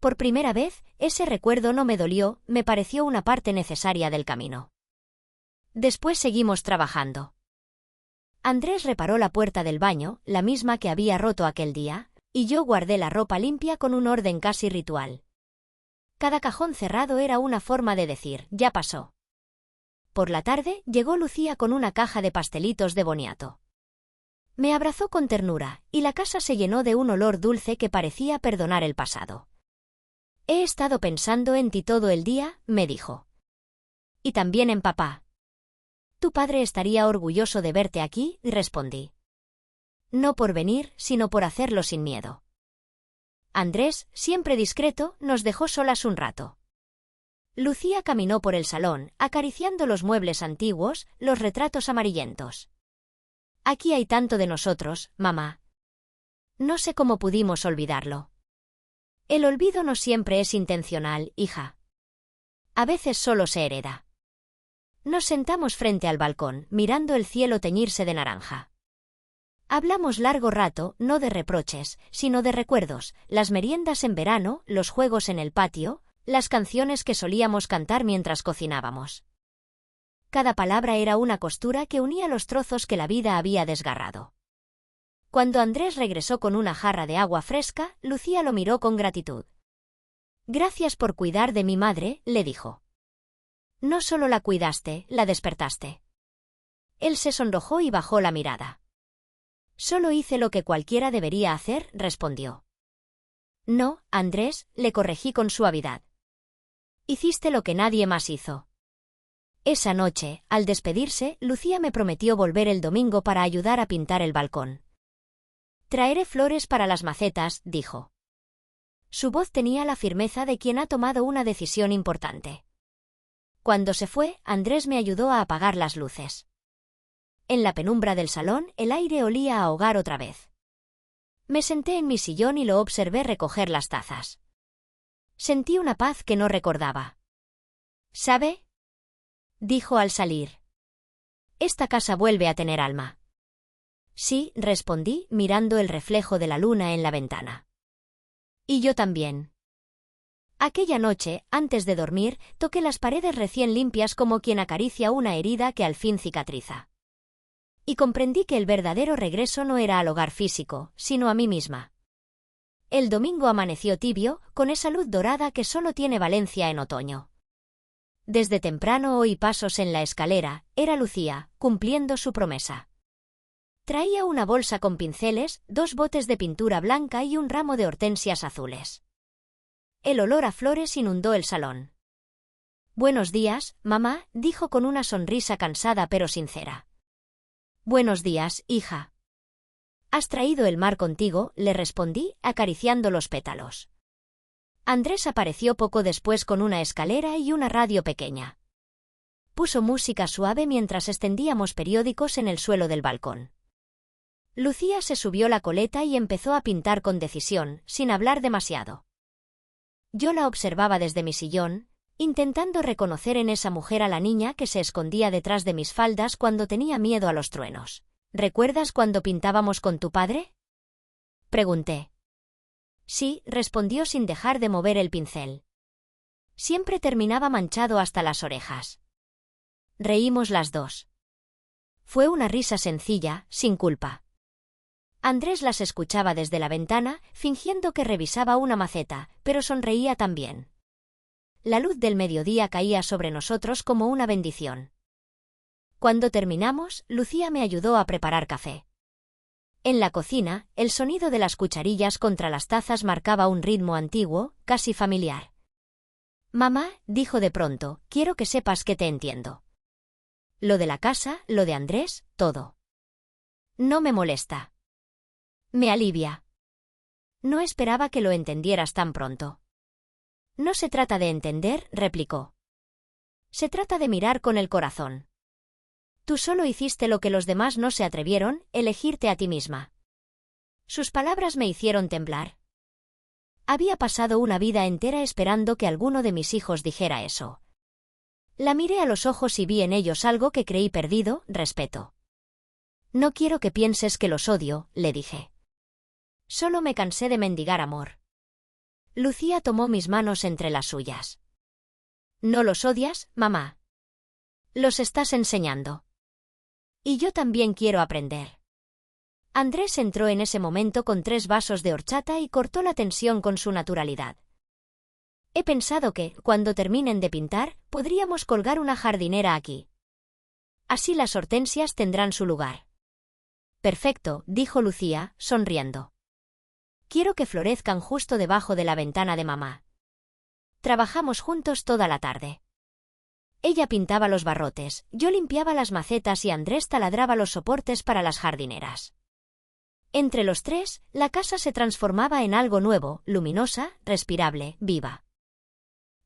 Por primera vez, ese recuerdo no me dolió, me pareció una parte necesaria del camino. Después seguimos trabajando. Andrés reparó la puerta del baño, la misma que había roto aquel día, y yo guardé la ropa limpia con un orden casi ritual. Cada cajón cerrado era una forma de decir, ya pasó. Por la tarde, llegó Lucía con una caja de pastelitos de boniato. Me abrazó con ternura, y la casa se llenó de un olor dulce que parecía perdonar el pasado. He estado pensando en ti todo el día, me dijo. Y también en papá. Tu padre estaría orgulloso de verte aquí, respondí. No por venir, sino por hacerlo sin miedo. Andrés, siempre discreto, nos dejó solas un rato. Lucía caminó por el salón, acariciando los muebles antiguos, los retratos amarillentos. Aquí hay tanto de nosotros, mamá. No sé cómo pudimos olvidarlo. El olvido no siempre es intencional, hija. A veces solo se hereda. Nos sentamos frente al balcón, mirando el cielo teñirse de naranja. Hablamos largo rato, no de reproches, sino de recuerdos, las meriendas en verano, los juegos en el patio, las canciones que solíamos cantar mientras cocinábamos. Cada palabra era una costura que unía los trozos que la vida había desgarrado. Cuando Andrés regresó con una jarra de agua fresca, Lucía lo miró con gratitud. Gracias por cuidar de mi madre, le dijo. No solo la cuidaste, la despertaste. Él se sonrojó y bajó la mirada. Solo hice lo que cualquiera debería hacer, respondió. No, Andrés, le corregí con suavidad. Hiciste lo que nadie más hizo. Esa noche, al despedirse, Lucía me prometió volver el domingo para ayudar a pintar el balcón. Traeré flores para las macetas, dijo. Su voz tenía la firmeza de quien ha tomado una decisión importante. Cuando se fue, Andrés me ayudó a apagar las luces. En la penumbra del salón, el aire olía a hogar otra vez. Me senté en mi sillón y lo observé recoger las tazas. Sentí una paz que no recordaba. ¿Sabe? Dijo al salir. Esta casa vuelve a tener alma. Sí, respondí, mirando el reflejo de la luna en la ventana. Y yo también. Aquella noche, antes de dormir, toqué las paredes recién limpias como quien acaricia una herida que al fin cicatriza. Y comprendí que el verdadero regreso no era al hogar físico, sino a mí misma. El domingo amaneció tibio, con esa luz dorada que solo tiene Valencia en otoño. Desde temprano oí pasos en la escalera, era Lucía, cumpliendo su promesa. Traía una bolsa con pinceles, 2 botes de pintura blanca y un ramo de hortensias azules. El olor a flores inundó el salón. Buenos días, mamá, dijo con una sonrisa cansada pero sincera. Buenos días, hija. ¿Has traído el mar contigo?, le respondí, acariciando los pétalos. Andrés apareció poco después con una escalera y una radio pequeña. Puso música suave mientras extendíamos periódicos en el suelo del balcón. Lucía se subió la coleta y empezó a pintar con decisión, sin hablar demasiado. Yo la observaba desde mi sillón, intentando reconocer en esa mujer a la niña que se escondía detrás de mis faldas cuando tenía miedo a los truenos. ¿Recuerdas cuando pintábamos con tu padre?, pregunté. Sí, respondió sin dejar de mover el pincel. Siempre terminaba manchado hasta las orejas. Reímos las dos. Fue una risa sencilla, sin culpa. Andrés las escuchaba desde la ventana, fingiendo que revisaba una maceta, pero sonreía también. La luz del mediodía caía sobre nosotros como una bendición. Cuando terminamos, Lucía me ayudó a preparar café. En la cocina, el sonido de las cucharillas contra las tazas marcaba un ritmo antiguo, casi familiar. «Mamá», dijo de pronto, «quiero que sepas que te entiendo. Lo de la casa, lo de Andrés, todo. No me molesta. Me alivia. No esperaba que lo entendieras tan pronto». «No se trata de entender», replicó. «Se trata de mirar con el corazón. Tú solo hiciste lo que los demás no se atrevieron, elegirte a ti misma». Sus palabras me hicieron temblar. Había pasado una vida entera esperando que alguno de mis hijos dijera eso. La miré a los ojos y vi en ellos algo que creí perdido, respeto. «No quiero que pienses que los odio», le dije. «Solo me cansé de mendigar amor». Lucía tomó mis manos entre las suyas. «¿No los odias, mamá? Los estás enseñando. Y yo también quiero aprender». Andrés entró en ese momento con 3 vasos de horchata y cortó la tensión con su naturalidad. «He pensado que, cuando terminen de pintar, podríamos colgar una jardinera aquí. Así las hortensias tendrán su lugar». «Perfecto», dijo Lucía, sonriendo. «Quiero que florezcan justo debajo de la ventana de mamá. Trabajamos juntos toda la tarde». Ella pintaba los barrotes, yo limpiaba las macetas y Andrés taladraba los soportes para las jardineras. Entre los 3, la casa se transformaba en algo nuevo, luminosa, respirable, viva.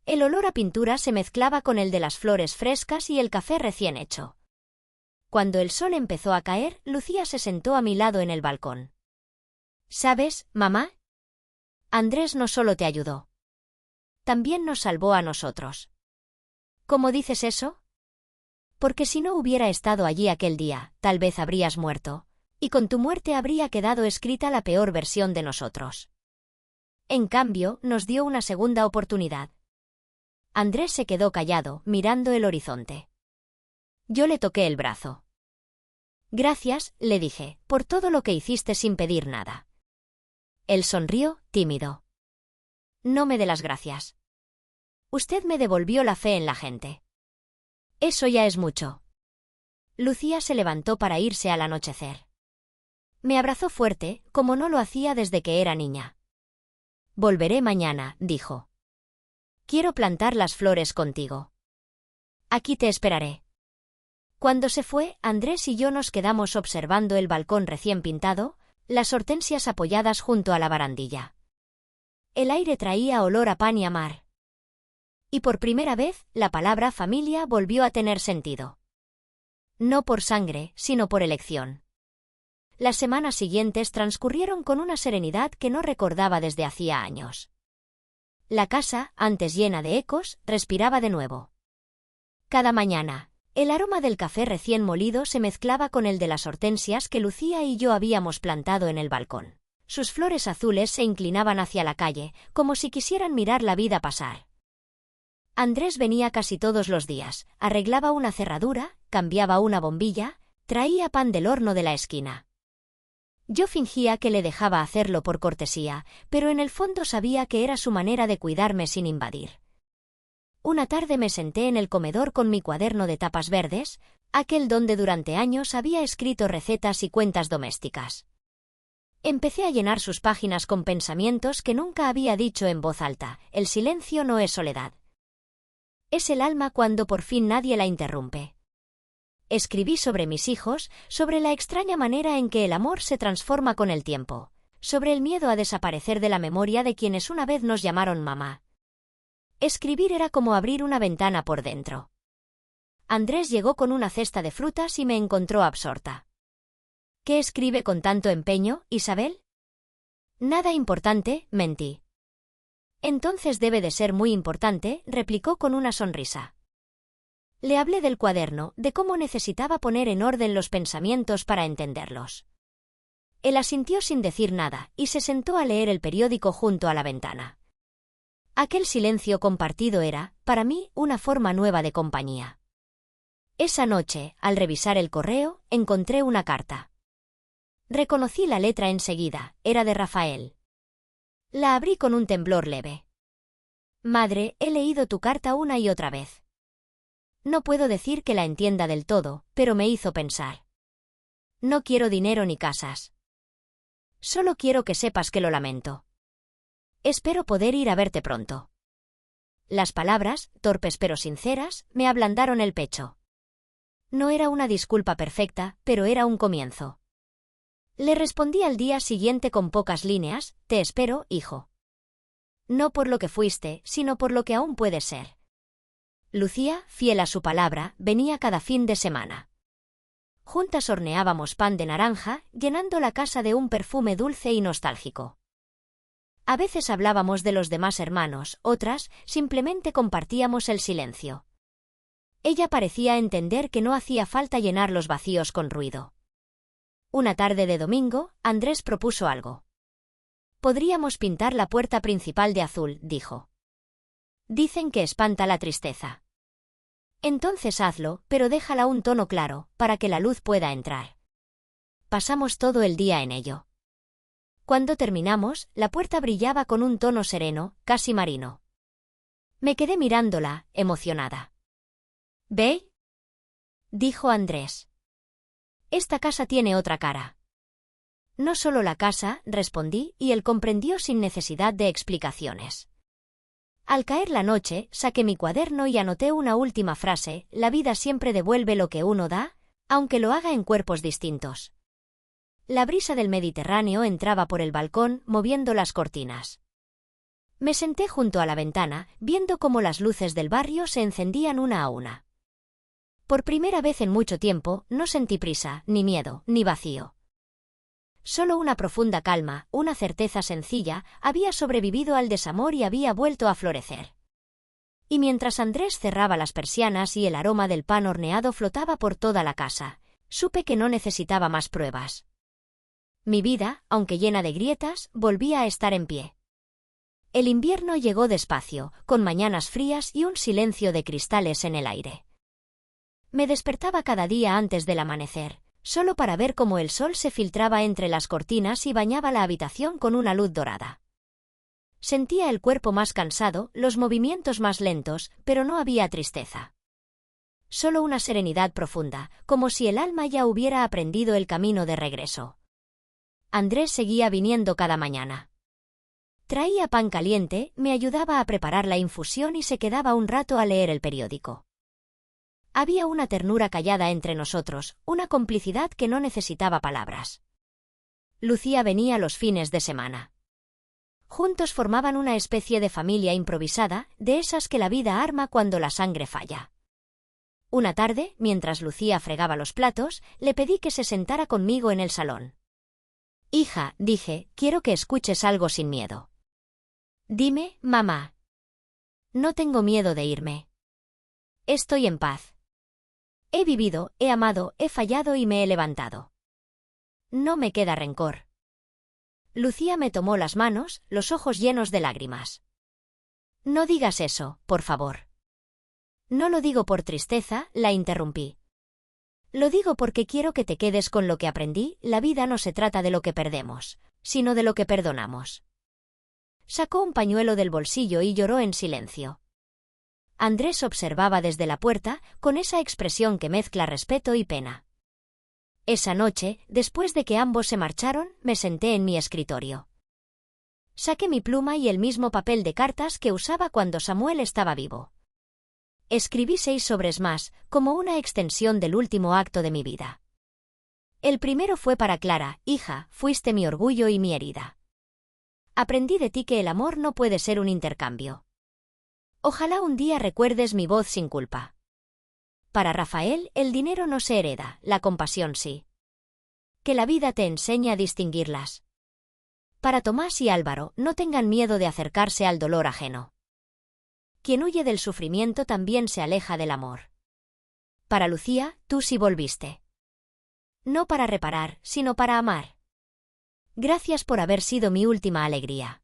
El olor a pintura se mezclaba con el de las flores frescas y el café recién hecho. Cuando el sol empezó a caer, Lucía se sentó a mi lado en el balcón. «¿Sabes, mamá? Andrés no solo te ayudó. También nos salvó a nosotros». «¿Cómo dices eso?» «Porque si no hubiera estado allí aquel día, tal vez habrías muerto. Y con tu muerte habría quedado escrita la peor versión de nosotros. En cambio, nos dio una segunda oportunidad». Andrés se quedó callado, mirando el horizonte. Yo le toqué el brazo. «Gracias», le dije, «por todo lo que hiciste sin pedir nada». Él sonrió, tímido. «No me dé las gracias. Usted me devolvió la fe en la gente. Eso ya es mucho». Lucía se levantó para irse al anochecer. Me abrazó fuerte, como no lo hacía desde que era niña. «Volveré mañana», dijo. «Quiero plantar las flores contigo. Aquí te esperaré». Cuando se fue, Andrés y yo nos quedamos observando el balcón recién pintado, las hortensias apoyadas junto a la barandilla. El aire traía olor a pan y a mar. Y por primera vez, la palabra familia volvió a tener sentido. No por sangre, sino por elección. Las semanas siguientes transcurrieron con una serenidad que no recordaba desde hacía años. La casa, antes llena de ecos, respiraba de nuevo. Cada mañana, el aroma del café recién molido se mezclaba con el de las hortensias que Lucía y yo habíamos plantado en el balcón. Sus flores azules se inclinaban hacia la calle, como si quisieran mirar la vida pasar. Andrés venía casi todos los días, arreglaba una cerradura, cambiaba una bombilla, traía pan del horno de la esquina. Yo fingía que le dejaba hacerlo por cortesía, pero en el fondo sabía que era su manera de cuidarme sin invadir. Una tarde me senté en el comedor con mi cuaderno de tapas verdes, aquel donde durante años había escrito recetas y cuentas domésticas. Empecé a llenar sus páginas con pensamientos que nunca había dicho en voz alta. El silencio no es soledad. Es el alma cuando por fin nadie la interrumpe. Escribí sobre mis hijos, sobre la extraña manera en que el amor se transforma con el tiempo, sobre el miedo a desaparecer de la memoria de quienes una vez nos llamaron mamá. Escribir era como abrir una ventana por dentro. Andrés llegó con una cesta de frutas y me encontró absorta. «¿Qué escribe con tanto empeño, Isabel?» «Nada importante», mentí. «Entonces debe de ser muy importante», replicó con una sonrisa. Le hablé del cuaderno, de cómo necesitaba poner en orden los pensamientos para entenderlos. Él asintió sin decir nada, y se sentó a leer el periódico junto a la ventana. Aquel silencio compartido era, para mí, una forma nueva de compañía. Esa noche, al revisar el correo, encontré una carta. Reconocí la letra enseguida, era de Rafael. La abrí con un temblor leve. «Madre, he leído tu carta una y otra vez. No puedo decir que la entienda del todo, pero me hizo pensar. No quiero dinero ni casas. Solo quiero que sepas que lo lamento. Espero poder ir a verte pronto. Las palabras, torpes pero sinceras, me ablandaron el pecho. No era una disculpa perfecta, pero era un comienzo. Le respondí al día siguiente con pocas líneas: te espero, hijo. No por lo que fuiste, sino por lo que aún puedes ser. Lucía, fiel a su palabra, venía cada fin de semana. Juntas horneábamos pan de naranja, llenando la casa de un perfume dulce y nostálgico. A veces hablábamos de los demás hermanos, otras, simplemente compartíamos el silencio. Ella parecía entender que no hacía falta llenar los vacíos con ruido. Una tarde de domingo, Andrés propuso algo. Podríamos pintar la puerta principal de azul, dijo. Dicen que espanta la tristeza. Entonces hazlo, pero déjala un tono claro, para que la luz pueda entrar. Pasamos todo el día en ello. Cuando terminamos, la puerta brillaba con un tono sereno, casi marino. Me quedé mirándola, emocionada. ¿Ve? Dijo Andrés. Esta casa tiene otra cara. No solo la casa, respondí, y él comprendió sin necesidad de explicaciones. Al caer la noche, saqué mi cuaderno y anoté una última frase: la vida siempre devuelve lo que uno da, aunque lo haga en cuerpos distintos. La brisa del Mediterráneo entraba por el balcón, moviendo las cortinas. Me senté junto a la ventana, viendo cómo las luces del barrio se encendían una a una. Por primera vez en mucho tiempo, no sentí prisa, ni miedo, ni vacío. Solo una profunda calma, una certeza sencilla, había sobrevivido al desamor y había vuelto a florecer. Y mientras Andrés cerraba las persianas y el aroma del pan horneado flotaba por toda la casa, supe que no necesitaba más pruebas. Mi vida, aunque llena de grietas, volvía a estar en pie. El invierno llegó despacio, con mañanas frías y un silencio de cristales en el aire. Me despertaba cada día antes del amanecer, solo para ver cómo el sol se filtraba entre las cortinas y bañaba la habitación con una luz dorada. Sentía el cuerpo más cansado, los movimientos más lentos, pero no había tristeza. Solo una serenidad profunda, como si el alma ya hubiera aprendido el camino de regreso. Andrés seguía viniendo cada mañana. Traía pan caliente, me ayudaba a preparar la infusión y se quedaba un rato a leer el periódico. Había una ternura callada entre nosotros, una complicidad que no necesitaba palabras. Lucía venía los fines de semana. Juntos formaban una especie de familia improvisada, de esas que la vida arma cuando la sangre falla. Una tarde, mientras Lucía fregaba los platos, le pedí que se sentara conmigo en el salón. «Hija», dije, «quiero que escuches algo sin miedo». «Dime, mamá». «No tengo miedo de irme. Estoy en paz. He vivido, he amado, he fallado y me he levantado. No me queda rencor». Lucía me tomó las manos, los ojos llenos de lágrimas. «No digas eso, por favor». «No lo digo por tristeza», la interrumpí. «Lo digo porque quiero que te quedes con lo que aprendí. La vida no se trata de lo que perdemos, sino de lo que perdonamos». Sacó un pañuelo del bolsillo y lloró en silencio. Andrés observaba desde la puerta, con esa expresión que mezcla respeto y pena. Esa noche, después de que ambos se marcharon, me senté en mi escritorio. Saqué mi pluma y el mismo papel de cartas que usaba cuando Samuel estaba vivo. Escribí 6 sobres más, como una extensión del último acto de mi vida. El primero fue para Clara: «Hija, fuiste mi orgullo y mi herida. Aprendí de ti que el amor no puede ser un intercambio. Ojalá un día recuerdes mi voz sin culpa». Para Rafael, el dinero no se hereda, la compasión sí. Que la vida te enseñe a distinguirlas. Para Tomás y Álvaro, no tengan miedo de acercarse al dolor ajeno. Quien huye del sufrimiento también se aleja del amor. Para Lucía, tú sí volviste. No para reparar, sino para amar. Gracias por haber sido mi última alegría.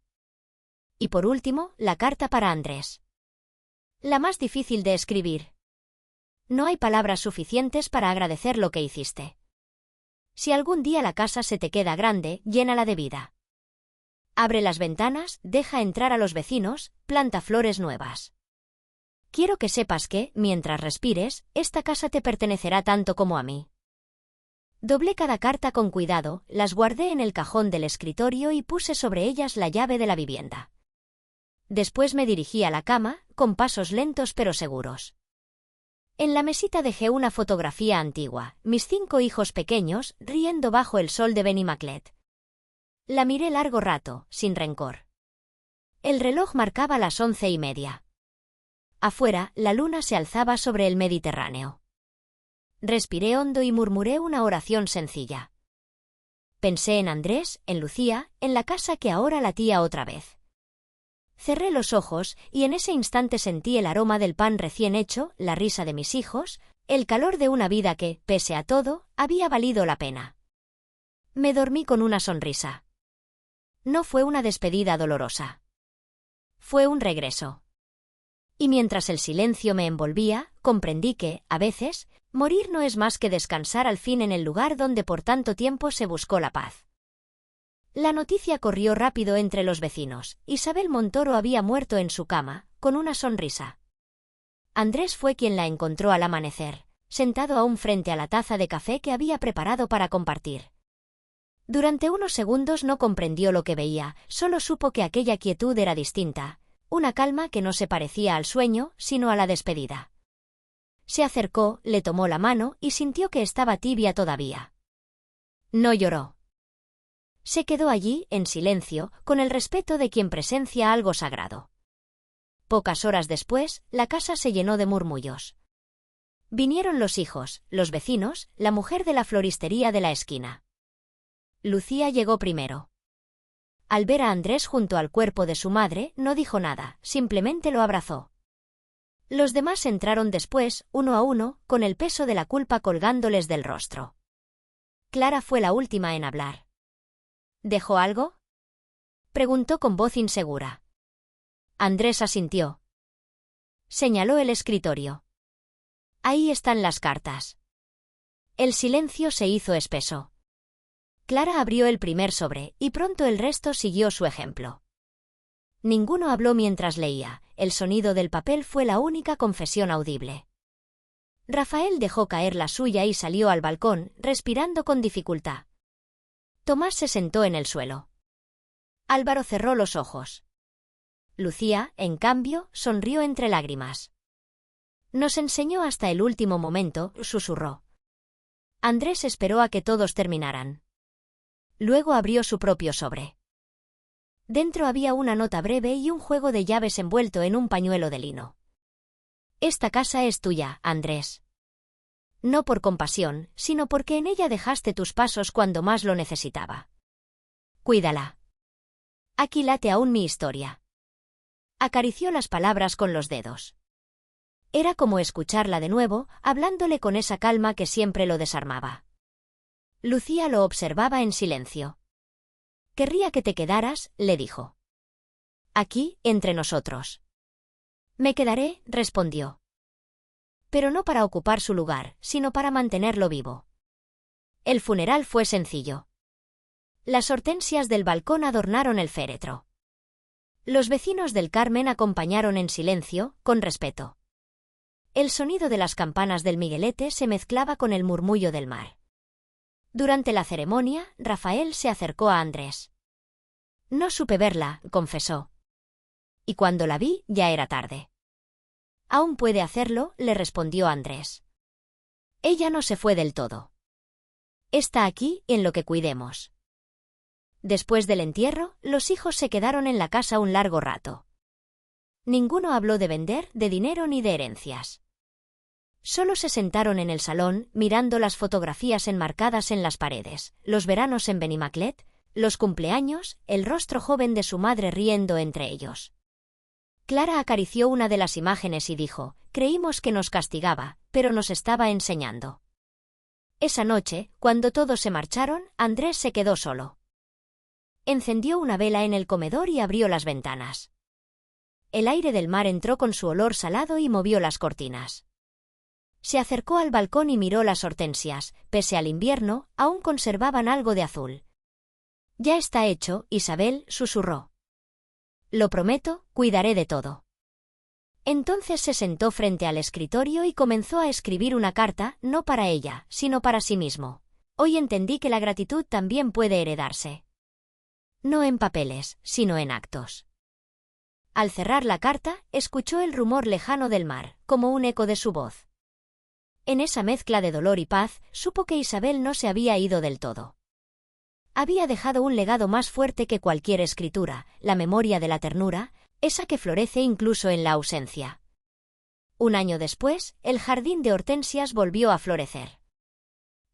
Y por último, la carta para Andrés. La más difícil de escribir. No hay palabras suficientes para agradecer lo que hiciste. Si algún día la casa se te queda grande, llénala de vida. Abre las ventanas, deja entrar a los vecinos, planta flores nuevas. Quiero que sepas que, mientras respires, esta casa te pertenecerá tanto como a mí. Doblé cada carta con cuidado, las guardé en el cajón del escritorio y puse sobre ellas la llave de la vivienda. Después me dirigí a la cama, con pasos lentos pero seguros. En la mesita dejé una fotografía antigua, mis 5 hijos pequeños, riendo bajo el sol de Benimaclet. La miré largo rato, sin rencor. El reloj marcaba las 11:30. Afuera, la luna se alzaba sobre el Mediterráneo. Respiré hondo y murmuré una oración sencilla. Pensé en Andrés, en Lucía, en la casa que ahora latía otra vez. Cerré los ojos y en ese instante sentí el aroma del pan recién hecho, la risa de mis hijos, el calor de una vida que, pese a todo, había valido la pena. Me dormí con una sonrisa. No fue una despedida dolorosa. Fue un regreso. Y mientras el silencio me envolvía, comprendí que, a veces, morir no es más que descansar al fin en el lugar donde por tanto tiempo se buscó la paz. La noticia corrió rápido entre los vecinos. Isabel Montoro había muerto en su cama, con una sonrisa. Andrés fue quien la encontró al amanecer, sentado aún frente a la taza de café que había preparado para compartir. Durante unos segundos no comprendió lo que veía, solo supo que aquella quietud era distinta, una calma que no se parecía al sueño, sino a la despedida. Se acercó, le tomó la mano y sintió que estaba tibia todavía. No lloró. Se quedó allí, en silencio, con el respeto de quien presencia algo sagrado. Pocas horas después, la casa se llenó de murmullos. Vinieron los hijos, los vecinos, la mujer de la floristería de la esquina. Lucía llegó primero. Al ver a Andrés junto al cuerpo de su madre, no dijo nada, simplemente lo abrazó. Los demás entraron después, uno a uno, con el peso de la culpa colgándoles del rostro. Clara fue la última en hablar. ¿Dejó algo?, preguntó con voz insegura. Andrés asintió. Señaló el escritorio. Ahí están las cartas. El silencio se hizo espeso. Clara abrió el primer sobre, y pronto el resto siguió su ejemplo. Ninguno habló mientras leía, el sonido del papel fue la única confesión audible. Rafael dejó caer la suya y salió al balcón, respirando con dificultad. Tomás se sentó en el suelo. Álvaro cerró los ojos. Lucía, en cambio, sonrió entre lágrimas. Nos enseñó hasta el último momento, susurró. Andrés esperó a que todos terminaran. Luego abrió su propio sobre. Dentro había una nota breve y un juego de llaves envuelto en un pañuelo de lino. Esta casa es tuya, Andrés. No por compasión, sino porque en ella dejaste tus pasos cuando más lo necesitaba. Cuídala. Aquí late aún mi historia. Acarició las palabras con los dedos. Era como escucharla de nuevo, hablándole con esa calma que siempre lo desarmaba. Lucía lo observaba en silencio. Querría que te quedaras, le dijo. Aquí, entre nosotros. Me quedaré, respondió. Pero no para ocupar su lugar, sino para mantenerlo vivo. El funeral fue sencillo. Las hortensias del balcón adornaron el féretro. Los vecinos del Carmen acompañaron en silencio, con respeto. El sonido de las campanas del Miguelete se mezclaba con el murmullo del mar. Durante la ceremonia, Rafael se acercó a Andrés. No supe verla, confesó. Y cuando la vi, ya era tarde. Aún puede hacerlo, le respondió Andrés. Ella no se fue del todo. Está aquí, en lo que cuidemos. Después del entierro, los hijos se quedaron en la casa un largo rato. Ninguno habló de vender, de dinero ni de herencias. Solo se sentaron en el salón, mirando las fotografías enmarcadas en las paredes, los veranos en Benimaclet, los cumpleaños, el rostro joven de su madre riendo entre ellos. Clara acarició una de las imágenes y dijo, creímos que nos castigaba, pero nos estaba enseñando. Esa noche, cuando todos se marcharon, Andrés se quedó solo. Encendió una vela en el comedor y abrió las ventanas. El aire del mar entró con su olor salado y movió las cortinas. Se acercó al balcón y miró las hortensias, pese al invierno, aún conservaban algo de azul. Ya está hecho, Isabel, susurró. Lo prometo, cuidaré de todo. Entonces se sentó frente al escritorio y comenzó a escribir una carta, no para ella, sino para sí mismo. Hoy entendí que la gratitud también puede heredarse. No en papeles, sino en actos. Al cerrar la carta, escuchó el rumor lejano del mar, como un eco de su voz. En esa mezcla de dolor y paz, supo que Isabel no se había ido del todo. Había dejado un legado más fuerte que cualquier escritura, la memoria de la ternura, esa que florece incluso en la ausencia. Un año después, el jardín de hortensias volvió a florecer.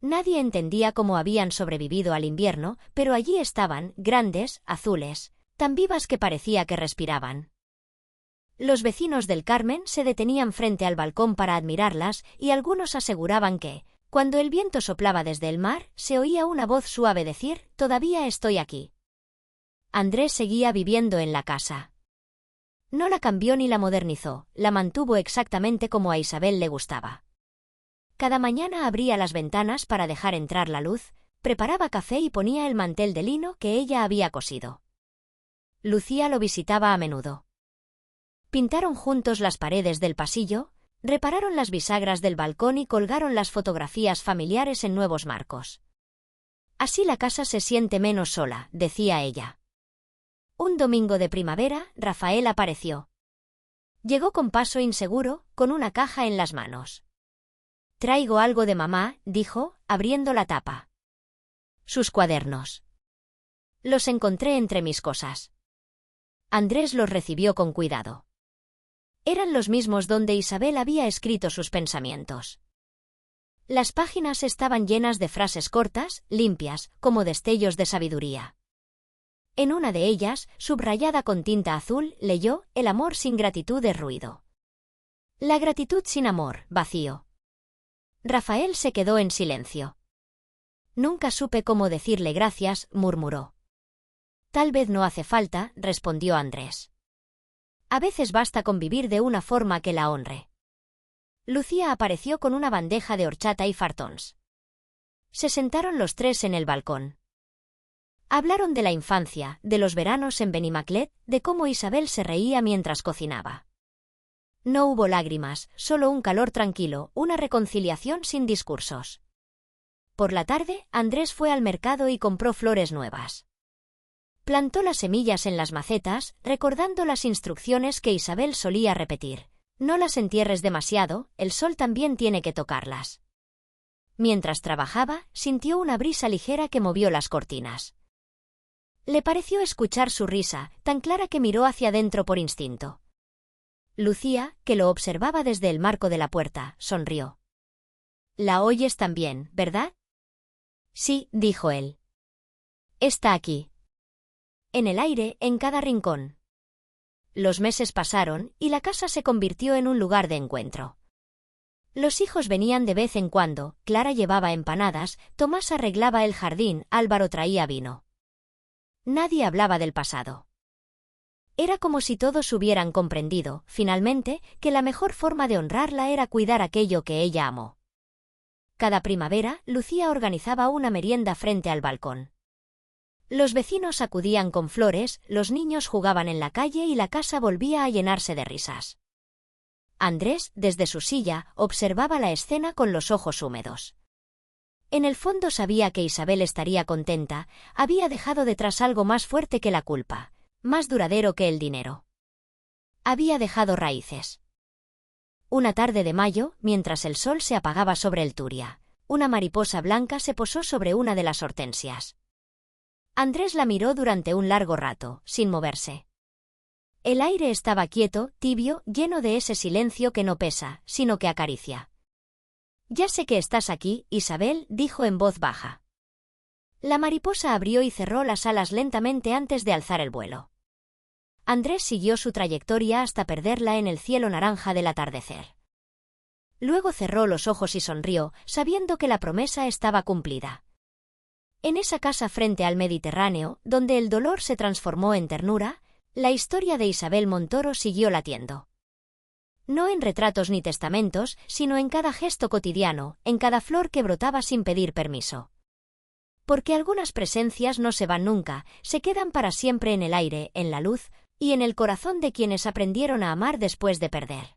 Nadie entendía cómo habían sobrevivido al invierno, pero allí estaban, grandes, azules, tan vivas que parecía que respiraban. Los vecinos del Carmen se detenían frente al balcón para admirarlas y algunos aseguraban que, cuando el viento soplaba desde el mar, se oía una voz suave decir: «Todavía estoy aquí». Andrés seguía viviendo en la casa. No la cambió ni la modernizó, la mantuvo exactamente como a Isabel le gustaba. Cada mañana abría las ventanas para dejar entrar la luz, preparaba café y ponía el mantel de lino que ella había cosido. Lucía lo visitaba a menudo. Pintaron juntos las paredes del pasillo, repararon las bisagras del balcón y colgaron las fotografías familiares en nuevos marcos. Así la casa se siente menos sola, decía ella. Un domingo de primavera, Rafael apareció. Llegó con paso inseguro, con una caja en las manos. «Traigo algo de mamá», dijo, abriendo la tapa. «Sus cuadernos. Los encontré entre mis cosas». Andrés los recibió con cuidado. Eran los mismos donde Isabel había escrito sus pensamientos. Las páginas estaban llenas de frases cortas, limpias, como destellos de sabiduría. En una de ellas, subrayada con tinta azul, leyó: «El amor sin gratitud es ruido. La gratitud sin amor, vacío». Rafael se quedó en silencio. «Nunca supe cómo decirle gracias», murmuró. «Tal vez no hace falta», respondió Andrés. «A veces basta con vivir de una forma que la honre». Lucía apareció con una bandeja de horchata y fartons. Se sentaron los tres en el balcón. Hablaron de la infancia, de los veranos en Benimaclet, de cómo Isabel se reía mientras cocinaba. No hubo lágrimas, solo un calor tranquilo, una reconciliación sin discursos. Por la tarde, Andrés fue al mercado y compró flores nuevas. Plantó las semillas en las macetas, recordando las instrucciones que Isabel solía repetir: «No las entierres demasiado, el sol también tiene que tocarlas». Mientras trabajaba, sintió una brisa ligera que movió las cortinas. Le pareció escuchar su risa, tan clara que miró hacia adentro por instinto. Lucía, que lo observaba desde el marco de la puerta, sonrió. «La oyes también, ¿verdad?» «Sí», dijo él. «Está aquí. En el aire, en cada rincón». Los meses pasaron, y la casa se convirtió en un lugar de encuentro. Los hijos venían de vez en cuando, Clara llevaba empanadas, Tomás arreglaba el jardín, Álvaro traía vino. Nadie hablaba del pasado. Era como si todos hubieran comprendido, finalmente, que la mejor forma de honrarla era cuidar aquello que ella amó. Cada primavera, Lucía organizaba una merienda frente al balcón. Los vecinos acudían con flores, los niños jugaban en la calle y la casa volvía a llenarse de risas. Andrés, desde su silla, observaba la escena con los ojos húmedos. En el fondo sabía que Isabel estaría contenta, había dejado detrás algo más fuerte que la culpa, más duradero que el dinero. Había dejado raíces. Una tarde de mayo, mientras el sol se apagaba sobre el Turia, una mariposa blanca se posó sobre una de las hortensias. Andrés la miró durante un largo rato, sin moverse. El aire estaba quieto, tibio, lleno de ese silencio que no pesa, sino que acaricia. «Ya sé que estás aquí, Isabel», dijo en voz baja. La mariposa abrió y cerró las alas lentamente antes de alzar el vuelo. Andrés siguió su trayectoria hasta perderla en el cielo naranja del atardecer. Luego cerró los ojos y sonrió, sabiendo que la promesa estaba cumplida. En esa casa frente al Mediterráneo, donde el dolor se transformó en ternura, la historia de Isabel Montoro siguió latiendo. No en retratos ni testamentos, sino en cada gesto cotidiano, en cada flor que brotaba sin pedir permiso. Porque algunas presencias no se van nunca, se quedan para siempre en el aire, en la luz, y en el corazón de quienes aprendieron a amar después de perder.